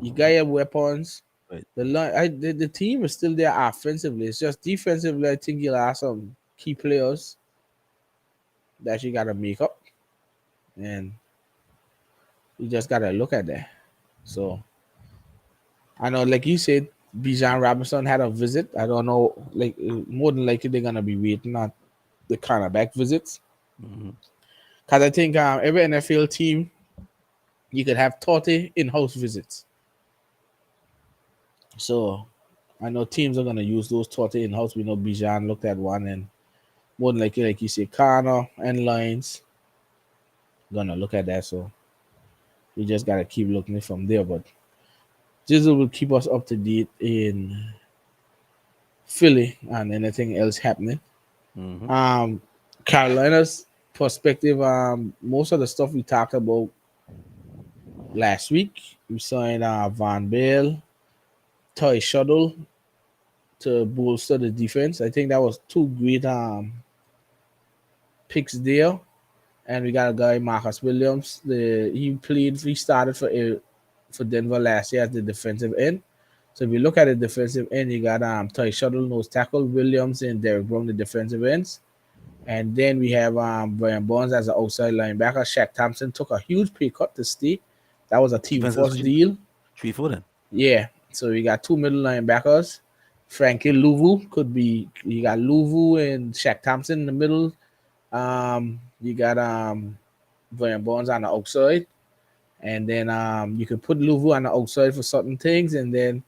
you got your weapons. Right. The team is still there offensively. It's just defensively, I think you'll have some key players that you gotta make up. And you just gotta look at that. So I know, like you said, Bijan Robinson had a visit. I don't know, like more than likely they're gonna be waiting on the cornerback visits. Because I think every NFL team you could have 30 in-house visits. So I know teams are gonna use those 30 in-house. We know Bijan looked at one, and more than likely, like you say, Connor and Lions gonna look at that. So we just gotta keep looking from there. But Jizzle will keep us up to date in Philly and anything else happening. Carolina's perspective, most of the stuff we talked about last week, we signed Von Bell, Toy Shuttle to bolster the defense. I think that was 2 great picks there. And we got a guy, Marcus Williams. He started for Denver last year as the defensive end. So if you look at the defensive end, you got Toy Shuttle, nose tackle, Williams, and Derek Brown, the defensive ends. And then we have Brian Burns as an outside linebacker. Shaq Thompson took a huge pay cut to stay. That was a team first deal. 3-4 then. Yeah. So we got 2 middle linebackers. Frankie Louvu you got Louvu and Shaq Thompson in the middle. You got Brian Burns on the outside. And then you can put Louvu on the outside for certain things. And then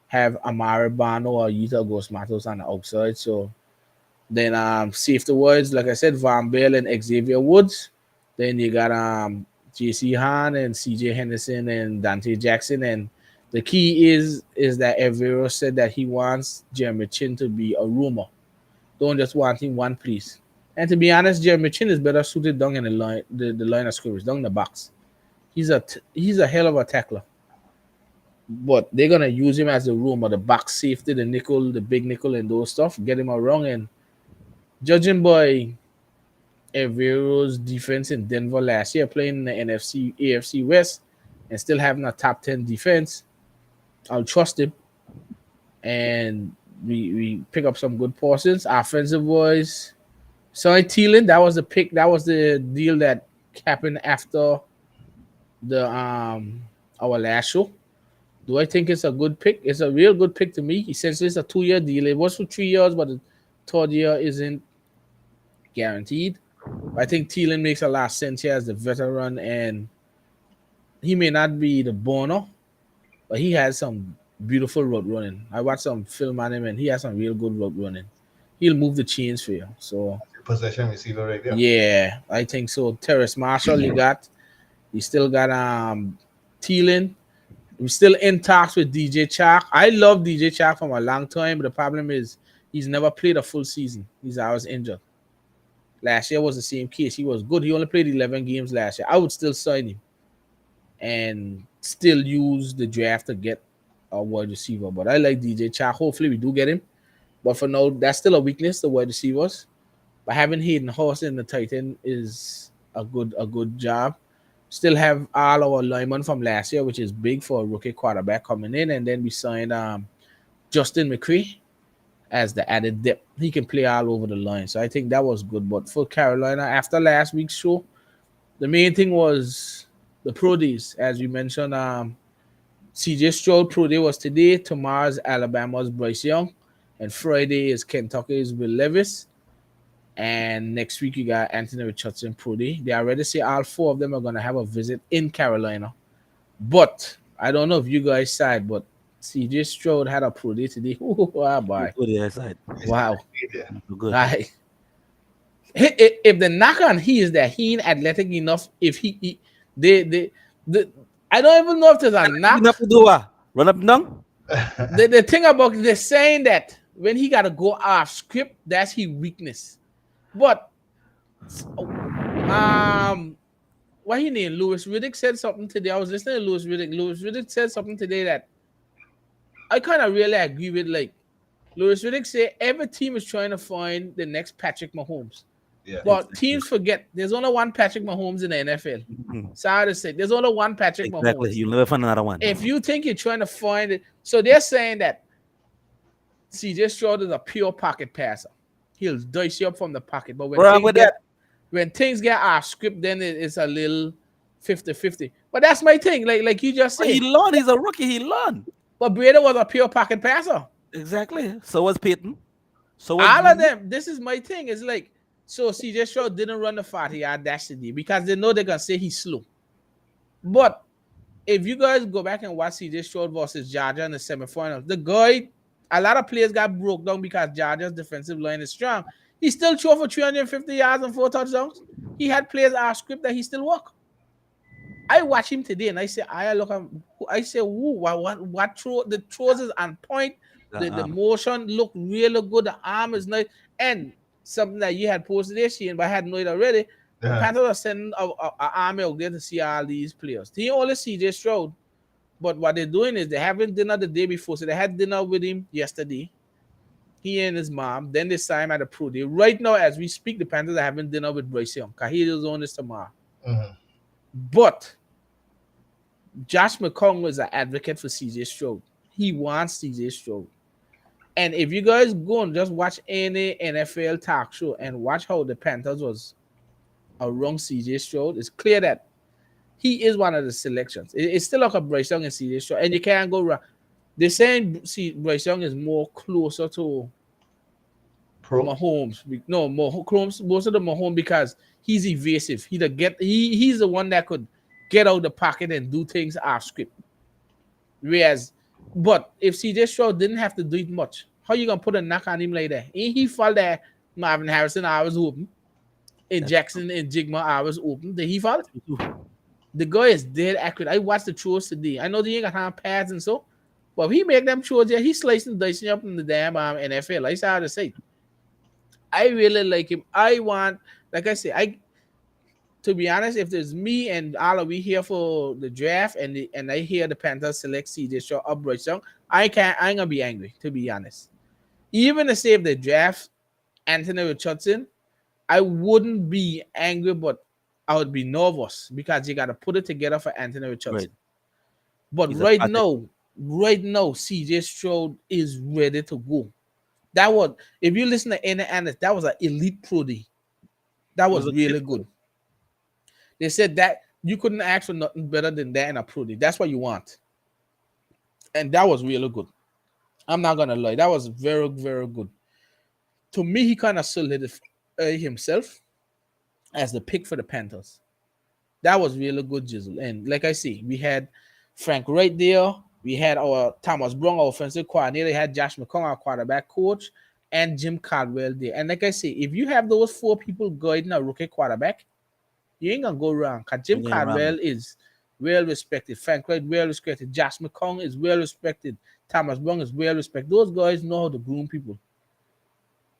have Amari Bano or Yuta Ghost Matos on the outside. So then safety wise, like I said, Van Bale and Xavier Woods. Then you got JC Hahn and CJ Henderson and Dante Jackson. And the key is that Evero said that he wants Jeremy Chin to be a rumor. Don't just want him one, please. And to be honest, Jeremy Chin is better suited down in the line of scrimmage, down in the box. He's a hell of a tackler. But they're gonna use him as a rumor, the box safety, the nickel, the big nickel, and those stuff. Get him around. And judging by Avero's defense in Denver last year, playing in the AFC West, and still having a top 10 defense, I'll trust him. And we pick up some good portions. Offensive wise, Sonny Thielen, that was the pick. That was the deal that happened after the our last show. Do I think it's a good pick? It's a real good pick to me. Essentially, it's a 2-year deal. It was for 3 years, but the third year isn't guaranteed. I think Thielen makes a lot of sense here as the veteran, and he may not be the burner, but he has some beautiful road running. I watched some film on him, and he has some real good road running. He'll move the chains for you. So Possession receiver right there. yeah, I think so. Terrace Marshall, you still got Thielen. We're still in talks with DJ Chark. I love DJ Chark from a long time, but the problem is he's never played a full season. He's always injured. Last year was the same case. He was good. He only played 11 games last year. I would still sign him and still use the draft to get a wide receiver. But I like DJ Chark. Hopefully we do get him. But for now, that's still a weakness, the wide receivers. But having Hayden Hurst in the Titan is a good job. Still have all our linemen from last year, which is big for a rookie quarterback coming in. And then we signed Justin McCree as the added depth. He can play all over the line. So I think that was good. But for Carolina, after last week's show, the main thing was the pro days. As we mentioned, CJ Stroud pro day was today. Tomorrow's Alabama's Bryce Young. And Friday is Kentucky's Will Levis. And next week, you got Anthony Richardson pro day. They already say all 4 of them are going to have a visit in Carolina. But I don't know if you guys saw it, but CJ Stroud had a pro day today. Wow, boy. Wow. Good. Right. If the knock on he is that he ain't athletic enough, if he I don't even know if there's a knock. Enough to do what? Run up and down? The thing about they're saying that when he got to go off script, that's his weakness. But what he named Louis Riddick said something today. I was listening to Louis Riddick. Louis Riddick said something today that I kind of really agree with. Like Louis Riddick said, every team is trying to find the next Patrick Mahomes. Yeah. But teams forget there's only one Patrick Mahomes in the NFL. Sorry to say, there's only one Patrick Mahomes. You'll never find another one. If you think you're trying to find it, so they're saying that CJ Stroud is a pure pocket passer. He'll dice you up from the pocket. But when things get off script, then it's a little 50-50. But that's my thing. Like you just said. He learned. He's a rookie. He learned. But Brady was a pure pocket passer. Exactly. So was Peyton. So was all of them. This is my thing. It's like, so CJ Stroud didn't run the 40-yard dash today because they know they're going to say he's slow. But if you guys go back and watch CJ Stroud versus Georgia in the semifinals, the guy, a lot of players got broke down because Georgia's defensive line is strong. He still threw for 350 yards and 4 touchdowns. He had players off script that he still work. I watch him today and I say, what throw? The throws is on point. The motion look really good. The arm is nice. And something that you had posted this year, but I hadn't known it already. The Panthers are sending an army out there to see all these players. They only CJ Stroud. But what they're doing is they're having dinner the day before. So they had dinner with him yesterday. He and his mom. Then they saw him at a pro day. Right now, as we speak, the Panthers are having dinner with Bryce Young. Kahili's on this tomorrow. Mm-hmm. But Josh McCown is an advocate for CJ Stroud. He wants CJ Stroud. And if you guys go and just watch any NFL talk show and watch how the Panthers was around CJ Stroud, it's clear that he is one of the selections. It's still like a Bryce Young and CJ Stroud, and you can't go wrong. They're saying Bryce Young is more closer to Mahomes. No, more closer to Mahomes because he's evasive. He's the one that could get out the pocket and do things off script. Whereas But if CJ Stroud didn't have to do it much, how you gonna put a knock on him like that? Ain't he fall there? Marvin Harrison, I was open. And That's Jackson and Jigma, I was open. Did he fall? true too. The guy is dead accurate. I watched the throws today. I know they ain't got hand pads and so, but if he make them throws, yeah, he's slicing dicing up in the damn NFL. I how to say. I really like him. I want, like I say, I to be honest, if there's me and all of we here for the draft and I hear the Panthers select CJ Shaw or Bryce Young, I ain't gonna be angry, to be honest. Even to say if they draft Anthony Richardson, I wouldn't be angry, but I would be nervous because you gotta put it together for Anthony Richardson. Right. But He's a project. right now, CJ Stroud is ready to go. That was, if you listen to any analyst, that was an elite pro day. That He was was a really kid. good. They said that you couldn't ask for nothing better than that in a pro day. That's what you want. And that was really good. I'm not gonna lie. That was very, very good. To me, he kind of solidified himself as the pick for the Panthers. That was really good, Jizzle. And like I see, we had Frank right there. We had our Thomas Brown, our offensive coordinator. We had Josh McCown, our quarterback coach, and Jim Caldwell there. And like I say, if you have those four people guiding a rookie quarterback, you ain't gonna go wrong. Cause Jim Ain't going wrong. Caldwell is well respected. Frank Wright well respected. Josh McCown is well respected. Thomas Brown is well respected. Those guys know how to groom people.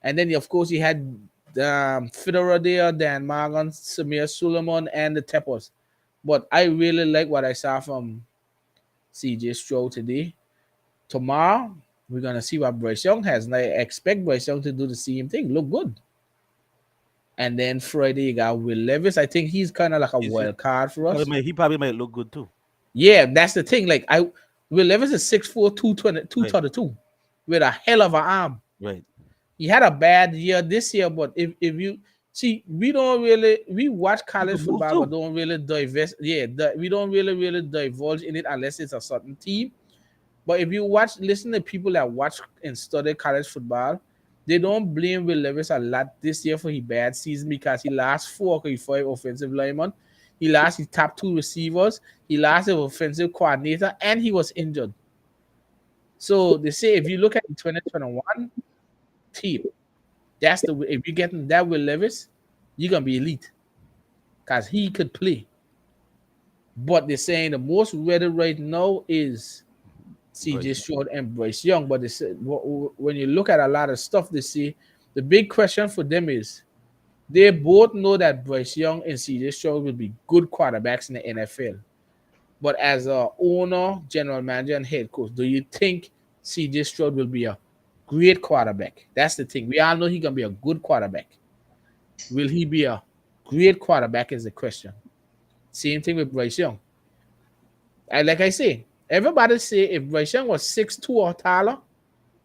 And then of course you had Federer there, Dan Morgan, Samir Suleiman, and the Teppers. But I really like what I saw from CJ Stroud today. Tomorrow we're gonna see what Bryce Young has, and I expect Bryce Young to do the same thing. Look good. And then Friday you got Will Levis. I think he's kind of like a He's- wild card for us. He probably might look good too. Yeah, that's the thing. Like Will Levis is 6'4", 220, 232 with a hell of an arm. Right. He had a bad year this year, but if you see, we watch college can move football, but too. don't really divest. Yeah, we don't really divulge in it unless it's a certain team. But if you listen to people that watch and study college football, they don't blame Will Levis a lot this year for his bad season because he lost 4 or 5 offensive linemen. He lost his top 2 receivers. He lost his offensive coordinator, and he was injured. So they say if you look at the 2021 team, that's the if you get that Will Levis, you're gonna be elite because he could play. But they're saying the most ready right now is CJ Stroud and Bryce Young. But they said when you look at a lot of stuff, they see the big question for them is they both know that Bryce Young and CJ Stroud will be good quarterbacks in the NFL. But as a owner, general manager, and head coach, do you think CJ Stroud will be a great quarterback? That's the thing. We all know he's gonna be a good quarterback. Will he be a great quarterback? Is the question. Same thing with Bryce Young. And like I say, everybody say if Bryce Young was 6'2" or taller,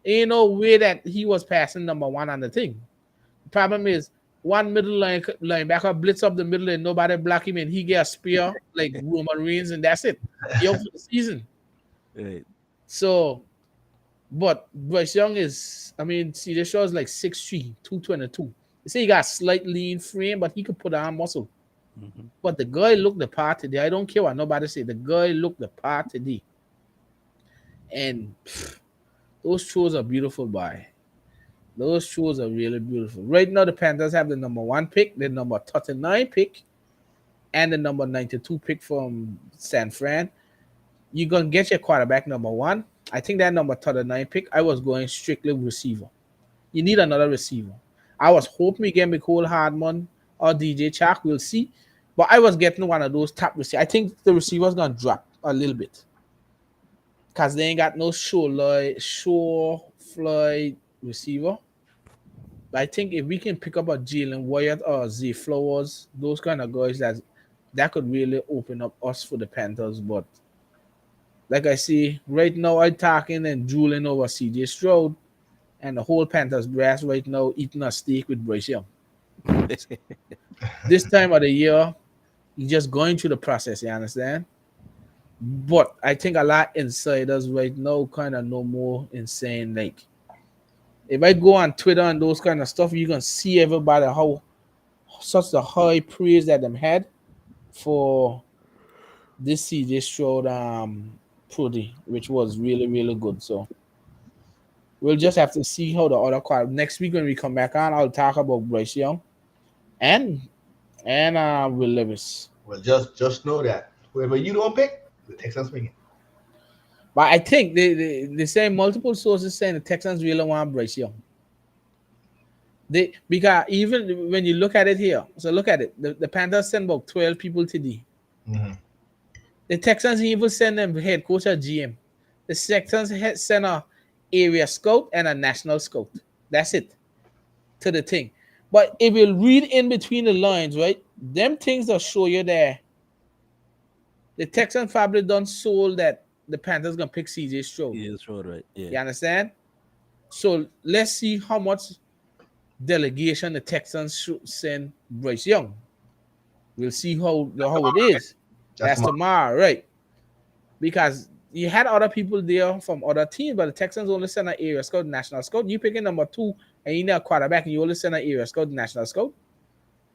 ain't no way that he was passing number 1 on the thing. The problem is one linebacker blitz up the middle and nobody block him and he get a spear like Roman Reigns and that's it. He out for the season. Right. So, but Bryce Young is, I mean, see, this show is like 6'3", 222. They say he got a slight lean frame, but he could put on muscle. Mhm. But the guy looked the part today. I don't care what nobody say. The guy looked the part today. And those throws are beautiful, boy. Those throws are really beautiful. Right now, the Panthers have the number 1 pick, the number 39 pick, and the number 92 pick from San Fran. You're going to get your quarterback number 1. I think that number 39 pick, I was going strictly receiver. You need another receiver. I was hoping we get Mecole Hardman or DJ Chark. We'll see. But I was getting one of those top receivers. I think the receiver's going to drop a little bit because they ain't got no sure fly receiver. But I think if we can pick up a Jalen Wyatt or Z Flowers, those kind of guys that could really open up us for the Panthers. But like I see, right now I'm talking and drooling over CJ Stroud and the whole Panthers brass right now eating a steak with Bryce Young. This time of the year, you're just going through the process, you understand? But I think a lot of insiders right now kind of know more in saying like if I go on Twitter and those kind of stuff, you can see everybody how such the high praise that them had for this CJ Stroud Pro Day, which was really, really good. So we'll just have to see how the other card next week when we come back on. I'll talk about Bryce Young and Will Levis. Well, just know that whoever you don't pick, the Texans win. But I think they say multiple sources saying the Texans really want Bryce Young. They because even when you look at it here, so look at it. The Panthers sent about 12 people today. Mm-hmm. The Texans even send them head coach or GM. The Texans send a area scout and a national scout. That's it to the thing. But if you read in between the lines, right, them things will show you there. The Texans probably done sold that the Panthers gonna pick CJ Stroud. Yeah, sure, right. You Yeah. understand? So let's see how much delegation the Texans should send Bryce Young. We'll see how it is. That's tomorrow, right? Because you had other people there from other teams, but the Texans only send an area scout, national scout. You picking number 2 and you need a quarterback and you only send an area scout, national scout.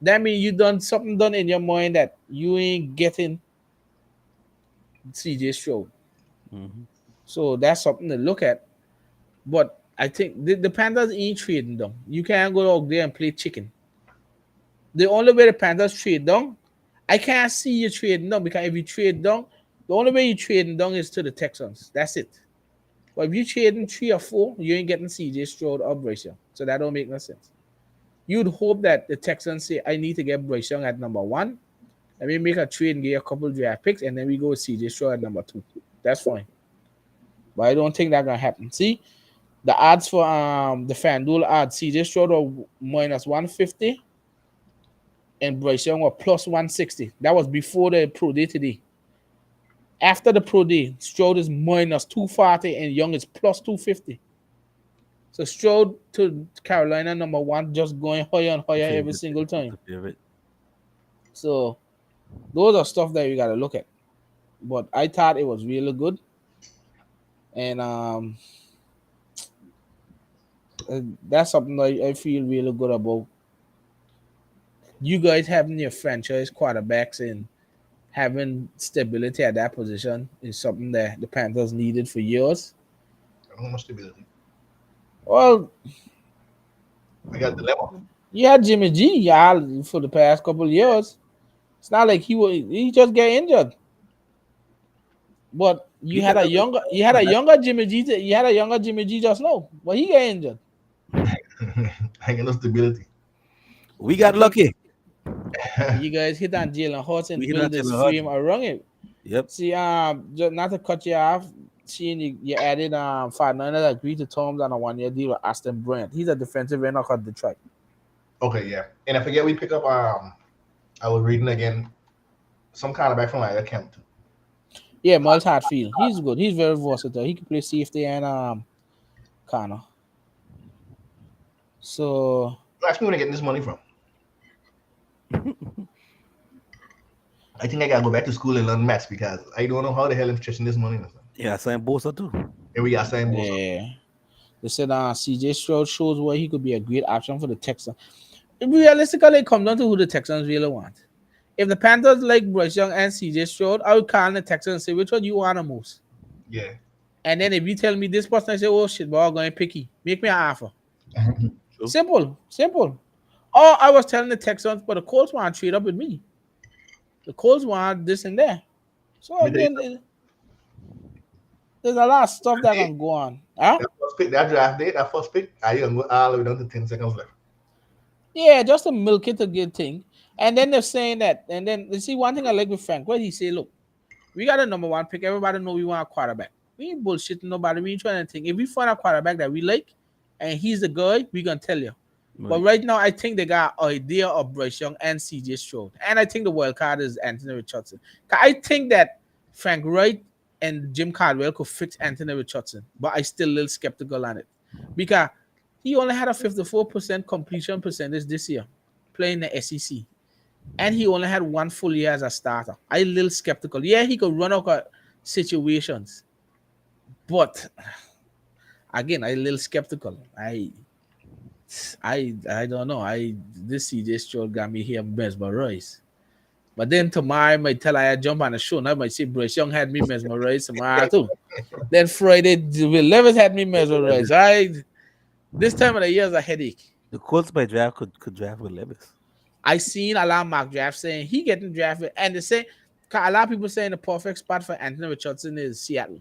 That means you done something done in your mind that you ain't getting CJ Stroud. Mm-hmm. So that's something to look at. But I think the Panthers ain't trading them. You can't go out there and play chicken. The only way the Panthers trade down, I can't see you trading down because if you trade down, the only way you trading down is to the Texans. That's it. But if you trading 3 or 4, you ain't getting CJ Stroud or Bryce Young. So that don't make no sense. You'd hope that the Texans say, I need to get Bryce Young at number 1. Let me make a trade and get a couple draft picks, and then we go with CJ Stroud at number 2. That's fine. But I don't think that's gonna happen. See, the odds for the FanDuel odds, CJ Stroud are minus 150 and Bryce Young were plus 160. That was before the Pro Day today. After the Pro Day, Stroud is minus 240 and Young is plus 250. So Stroud to Carolina number 1, just going higher and higher every single time. So those are stuff that you got to look at. But I thought it was really good. And that's something I feel really good about. You guys having your franchise quarterbacks and having stability at that position is something that the Panthers needed for years. How much stability? Well, I got the dilemma. You had Jimmy G, for the past couple of years. It's not like he just get injured. But you had a younger Jimmy G. You had a younger Jimmy G just now, but he get injured. I got no stability. We got lucky. You guys hit on Jalen Hurts and build this frame around it. Yep. See, just not to cut you off, seeing you added 49ers agreed to terms on a 1-year deal with Austin Bryant. He's a defensive end of Detroit. Okay, yeah. And I forget we pick up I was reading again some kind of back from like Kemp too. Yeah, Miles Hartfield. He's good. He's very versatile. He can play safety and corner. So ask me where I get this money from. I think I gotta go back to school and learn maths because I don't know how the hell I'm stretching this money. Yeah, Sam Bosa too. Here we are, Sam Bosa. Yeah. They said CJ Stroud shows why he could be a great option for the Texans. Realistically, it comes down to who the Texans really want. If the Panthers like Bryce Young and CJ Stroud, I would call the Texans and say, which one you want the most? Yeah. And then if you tell me this person, I say, oh shit, but I'm going picky. Make me an offer. Simple. Or I was telling the Texans, but the Colts want to trade up with me. The Colts want this and that. So again, there's a lot of stuff that can go on. Huh? That draft day, that first pick, I can go all the way down to 10 seconds left. Yeah, just to milk it a good thing. And then they're saying that, and then you see one thing I like with Frank, what he say, look, we got a number 1 pick. Everybody know we want a quarterback. We ain't bullshitting nobody. We ain't trying to think. If we find a quarterback that we like and he's the guy, we gonna tell you. Right. But right now, I think they got an idea of Bryce Young and CJ Stroud. And I think the wild card is Anthony Richardson. I think that Frank Wright and Jim Caldwell could fix Anthony Richardson, but I still a little skeptical on it. Because he only had a 54% completion percentage this year playing the SEC. And he only had 1 full year as a starter. I'm a little skeptical. Yeah, he could run out of situations. But again, I'm a little skeptical. I don't know. This CJ Stroud got me here mesmerized. But then tomorrow I might tell I jump on a show and I might say Bryce Young had me mesmerized tomorrow too. Then Friday Will Levis had me mesmerized. This time of the year is a headache. The Colts by draft could draft with Levis. I seen a lot of mock drafts saying he getting drafted, and they say a lot of people saying the perfect spot for Anthony Richardson is Seattle.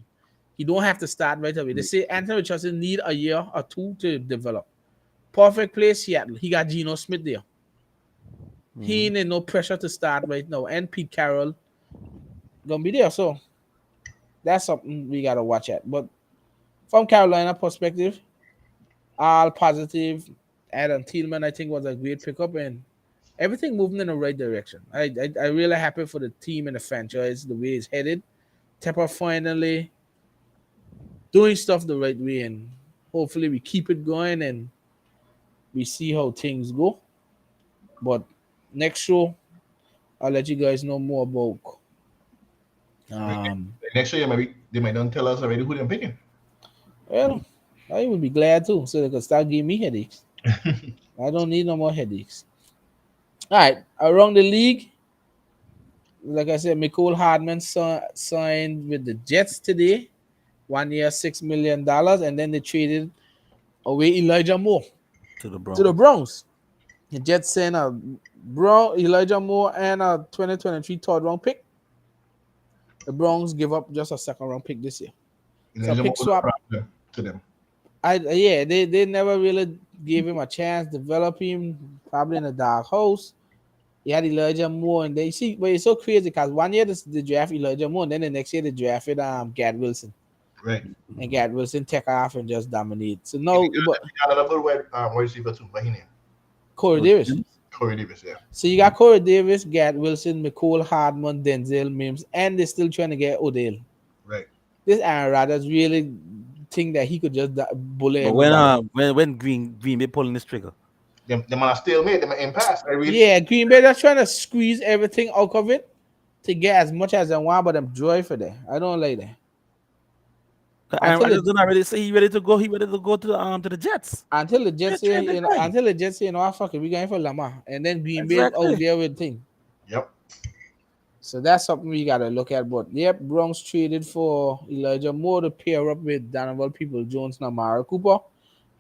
He don't have to start right away. They say Anthony Richardson need a year or two to develop. Perfect place, Seattle. He got Geno Smith there. He ain't in no pressure to start right now. And Pete Carroll gonna be there. So that's something we gotta watch at. But from Carolina perspective, all positive. Adam Thielman, I think, was a great pickup, and everything moving in the right direction. I really happy for the team and the franchise, the way it's headed. Tepper finally doing stuff the right way, and hopefully we keep it going and we see how things go. But next show, I'll let you guys know more about. Next year, maybe they might not tell us already who they're picking. Well, I would be glad too, so they could start giving me headaches. I don't need no more headaches. All right, around the league, like I said, Mecole Hardman signed with the Jets today, 1 year, $6 million, and then they traded away Elijah Moore to the Browns. The Jets sent Elijah Moore and a 2023 third round pick. The Browns give up just a second round pick this year. So pick swap to them. They never really gave him a chance, develop him, probably in a dark house. He had Elijah Moore, and they see, but it's so crazy because 1 year they draft Elijah Moore, and then the next year they drafted Gad Wilson. Right. And Gad Wilson take off and just dominate. So no, he got another wide receiver too. What his name? Corey Davis. Corey Davis, yeah. So you got Corey Davis, Gad Wilson, Mecole Hardman, Denzel Mims, and they're still trying to get Odell. Right. This Aaron Rodgers really think that he could just bully. But when Green Bay pulling this trigger, them are still made them impasse. Yeah, Green Bay just trying to squeeze everything out of it to get as much as they want, but them joy for that. I don't like that. Aaron Rodgers not ready to say he ready to go. He ready to go to the Jets. Until the Jets say, fuck it, we going for Lamar, and then Green Bay out there with thing. Yep. So that's something we gotta look at. But yep, Browns traded for Elijah Moore to pair up with Donovan Peoples-Jones, Amari Cooper,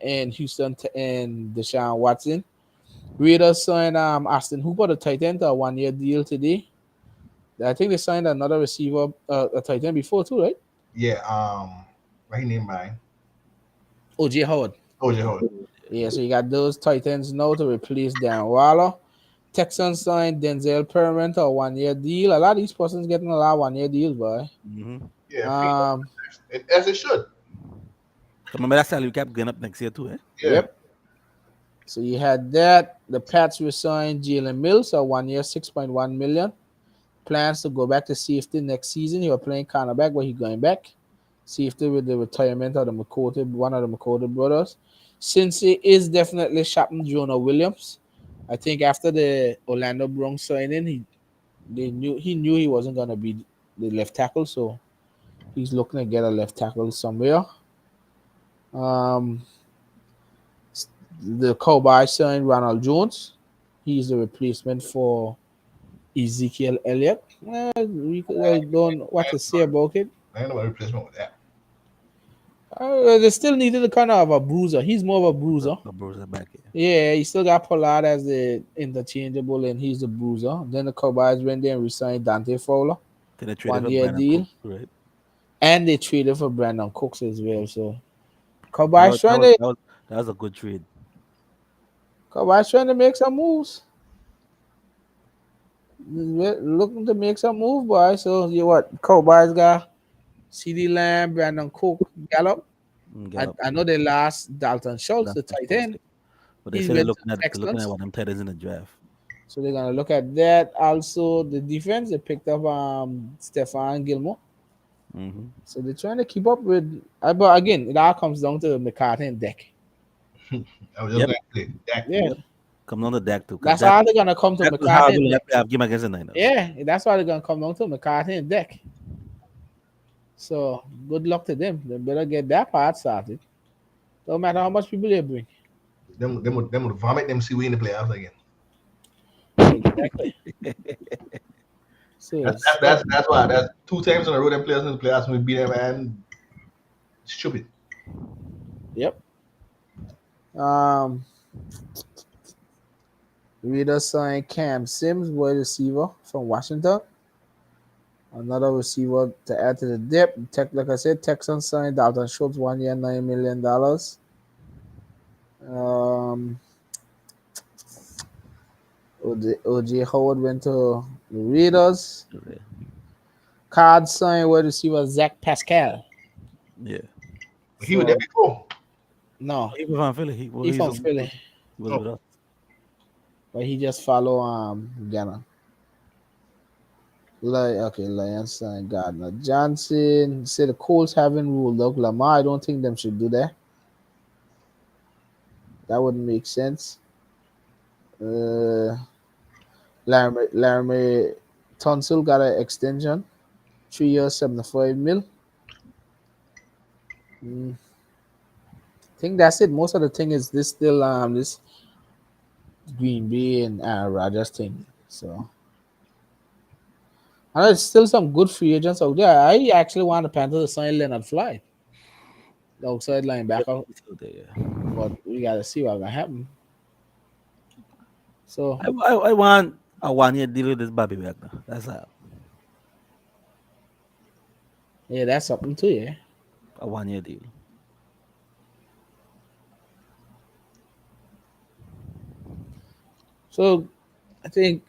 and Houston and Deshaun Watson. Raiders signed Austin Hooper, the tight end, to a 1 year deal today. I think they signed another receiver, a tight end before too, right? Yeah. What he named mine? OJ Howard. Yeah, so you got those tight ends now to replace Dan Waller. Texans signed Denzel Perriman to a 1 year deal. A lot of these persons getting a lot of 1 year deals, boy. Mm-hmm. Yeah. As it should. Remember that salary cap going up next year too, eh? Yeah. Yep. So you had that. The Pats signed Jalen Mills, a 1 year, $6.1 million. Plans to go back to safety next season. He was playing cornerback, but he's going back. Safety with the retirement of one of the McCourty brothers. Since he is definitely shopping Jonah Williams. I think after the Orlando Browns signing, he knew he wasn't gonna be the left tackle, so he's looking to get a left tackle somewhere. The Cowboys signed Ronald Jones. He's the replacement for Ezekiel Elliott. I don't know what to say about it. I don't know what replacement with that. They still needed a kind of a bruiser. He's more of a bruiser. A bruiser back here. Yeah, he still got Pollard as the interchangeable, and he's the bruiser. Then the Cowboys went there and re-signed Dante Fowler. 1 year deal. Cook, right? And they traded for Brandon Cooks as well. So Cowboys that was a good trade. Cowboys trying to make some moves. Looking to make some moves, boy. So you what? Cowboys got CeeDee Lamb, Brandon Cook, Gallup. I know they lost Dalton Schultz, the tight end. But they said they're looking at what them tight ends in the draft. So they're gonna look at that. Also, the defense, they picked up Stephon Gilmore. Mm-hmm. So they're trying to keep up with. But again, it all comes down to McCarthy and Dak. I was just going to say Dak. Yeah. Come down to Dak too. That's how they're gonna come to McCarthy. Game against the Niners. Yeah, that's why they're gonna come down to McCarthy and Dak. So good luck to them. They better get that part started. Don't matter how much people they bring. Them would vomit them see we in the playoffs again. Exactly. So That's it's that's why that's 2 times in a row them players in the playoffs and we beat them, man. Stupid. yep. Um, Reader signed Cam Sims, wide receiver from Washington. Another receiver to add to the depth. Like I said, Texans signed Dalton Schultz 1 year, $9 million. Um, OJ Howard went to the Raiders. Okay. Cards signed wide receiver Zach Pascal. Yeah. He was there So before. no, He was from Philly. he from Philly, He was Oh, with us. but he just follow Ghana. Lions signed Gardner Johnson. Say the Colts haven't ruled out Lamar. I don't think them should do that. That wouldn't make sense. Uh, Laramie Tunsil got an extension, 3 years, 75 mil. I think that's it. Most of the thing is this still this Green Bay and Rodgers thing. So and there's still some good free agents out there. I actually want the Panthers to sign Leonard Fly, the outside linebacker, He's still there, yeah. but we gotta see what's gonna happen. So I want a 1 year deal with this Bobby Wagner. That's yeah, that's something too. Yeah. a 1 year deal. So I think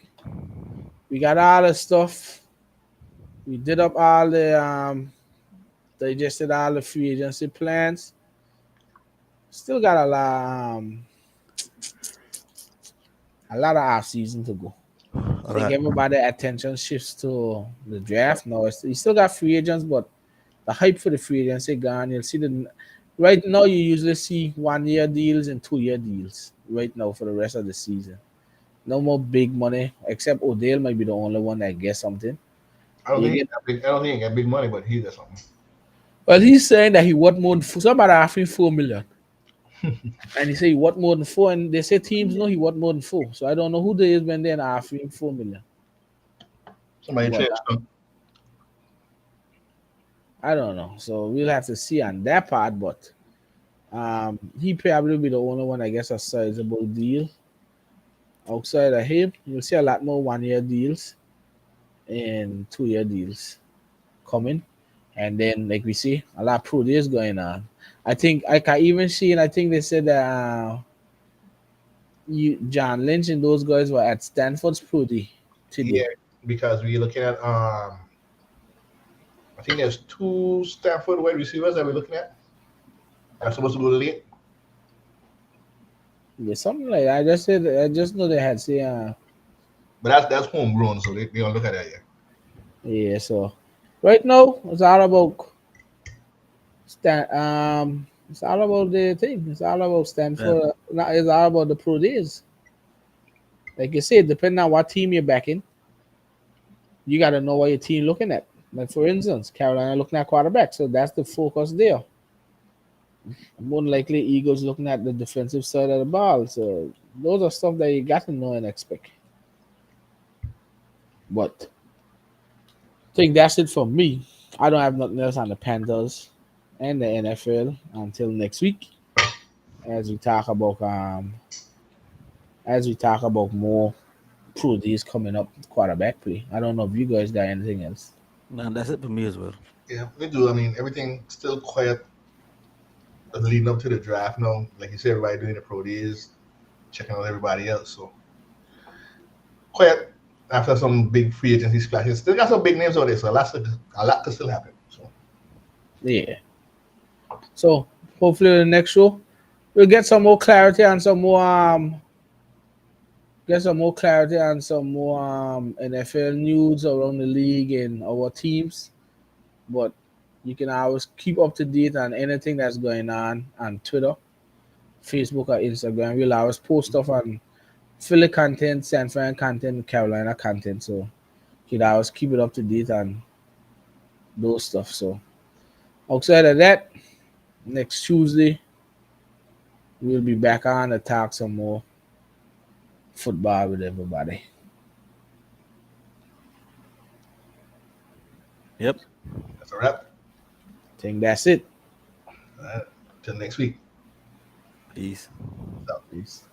we got all the stuff. We did up all the digested all the free agency plans. Still got a lot of off season to go. I All think right. everybody attention shifts to the draft now. You still got free agents, but the hype for the free agency gone. You'll see right now you usually see 1 year deals and 2 year deals right now for the rest of the season. No more big money, except Odell might be the only one that gets something. You get I don't think he got big money, but he does something. well, he's saying that he want more than somebody offering 4 million. And he say he want more than four, and they say teams know he want more than four. So I don't know who there is when they're offering 4 million. Somebody But changed stuff. I don't know. So we'll have to see on that part. But he probably be the only one that gets a sizable deal. Outside of him, you'll see a lot more 1 year deals and 2 year deals coming. And then, like we see, a lot of pro days going on. I think I can even see, and I think they said that John Lynch and those guys were at Stanford's pro day Yeah, today. because we're looking at I think there's 2 Stanford wide receivers that we're looking at. I'm supposed to go late. Yeah, something like that. I just know they had say But that's homegrown, so they don't look at that yet. yeah. So right now it's all about it's all about the thing. It's all about Yeah. Stanford. It's all about the pro days. Like you said, depending on what team you're backing, you got to know what your team looking at. Like for instance, Carolina looking at quarterback, so that's the focus there. More than likely, Eagles looking at the defensive side of the ball. So those are stuff that you got to know and expect. But I think that's it for me. I don't have nothing else on the Panthers and the NFL until next week, as we talk about more pro days coming up quarterback play. I don't know if you guys got anything else. Man, that's it for me as well. Yeah, we do. I mean, everything still quiet leading up to the draft now. Like you said, everybody doing the pro days, checking out everybody else. So quiet after some big free agency splashes. Still got some big names out there, so a lot could still happen. So Yeah. So hopefully the next show we'll get some more clarity and some more NFL news around the league and our teams. But you can always keep up to date on anything that's going on Twitter, Facebook, or Instagram. We'll always post stuff on Philly content, San Fran content, Carolina content. So you can always keep it up to date on those stuff. So outside of that, next Tuesday we'll be back on to talk some more football with everybody. Yep. That's a wrap. I think that's it. All right. Till next week. Peace. Peace.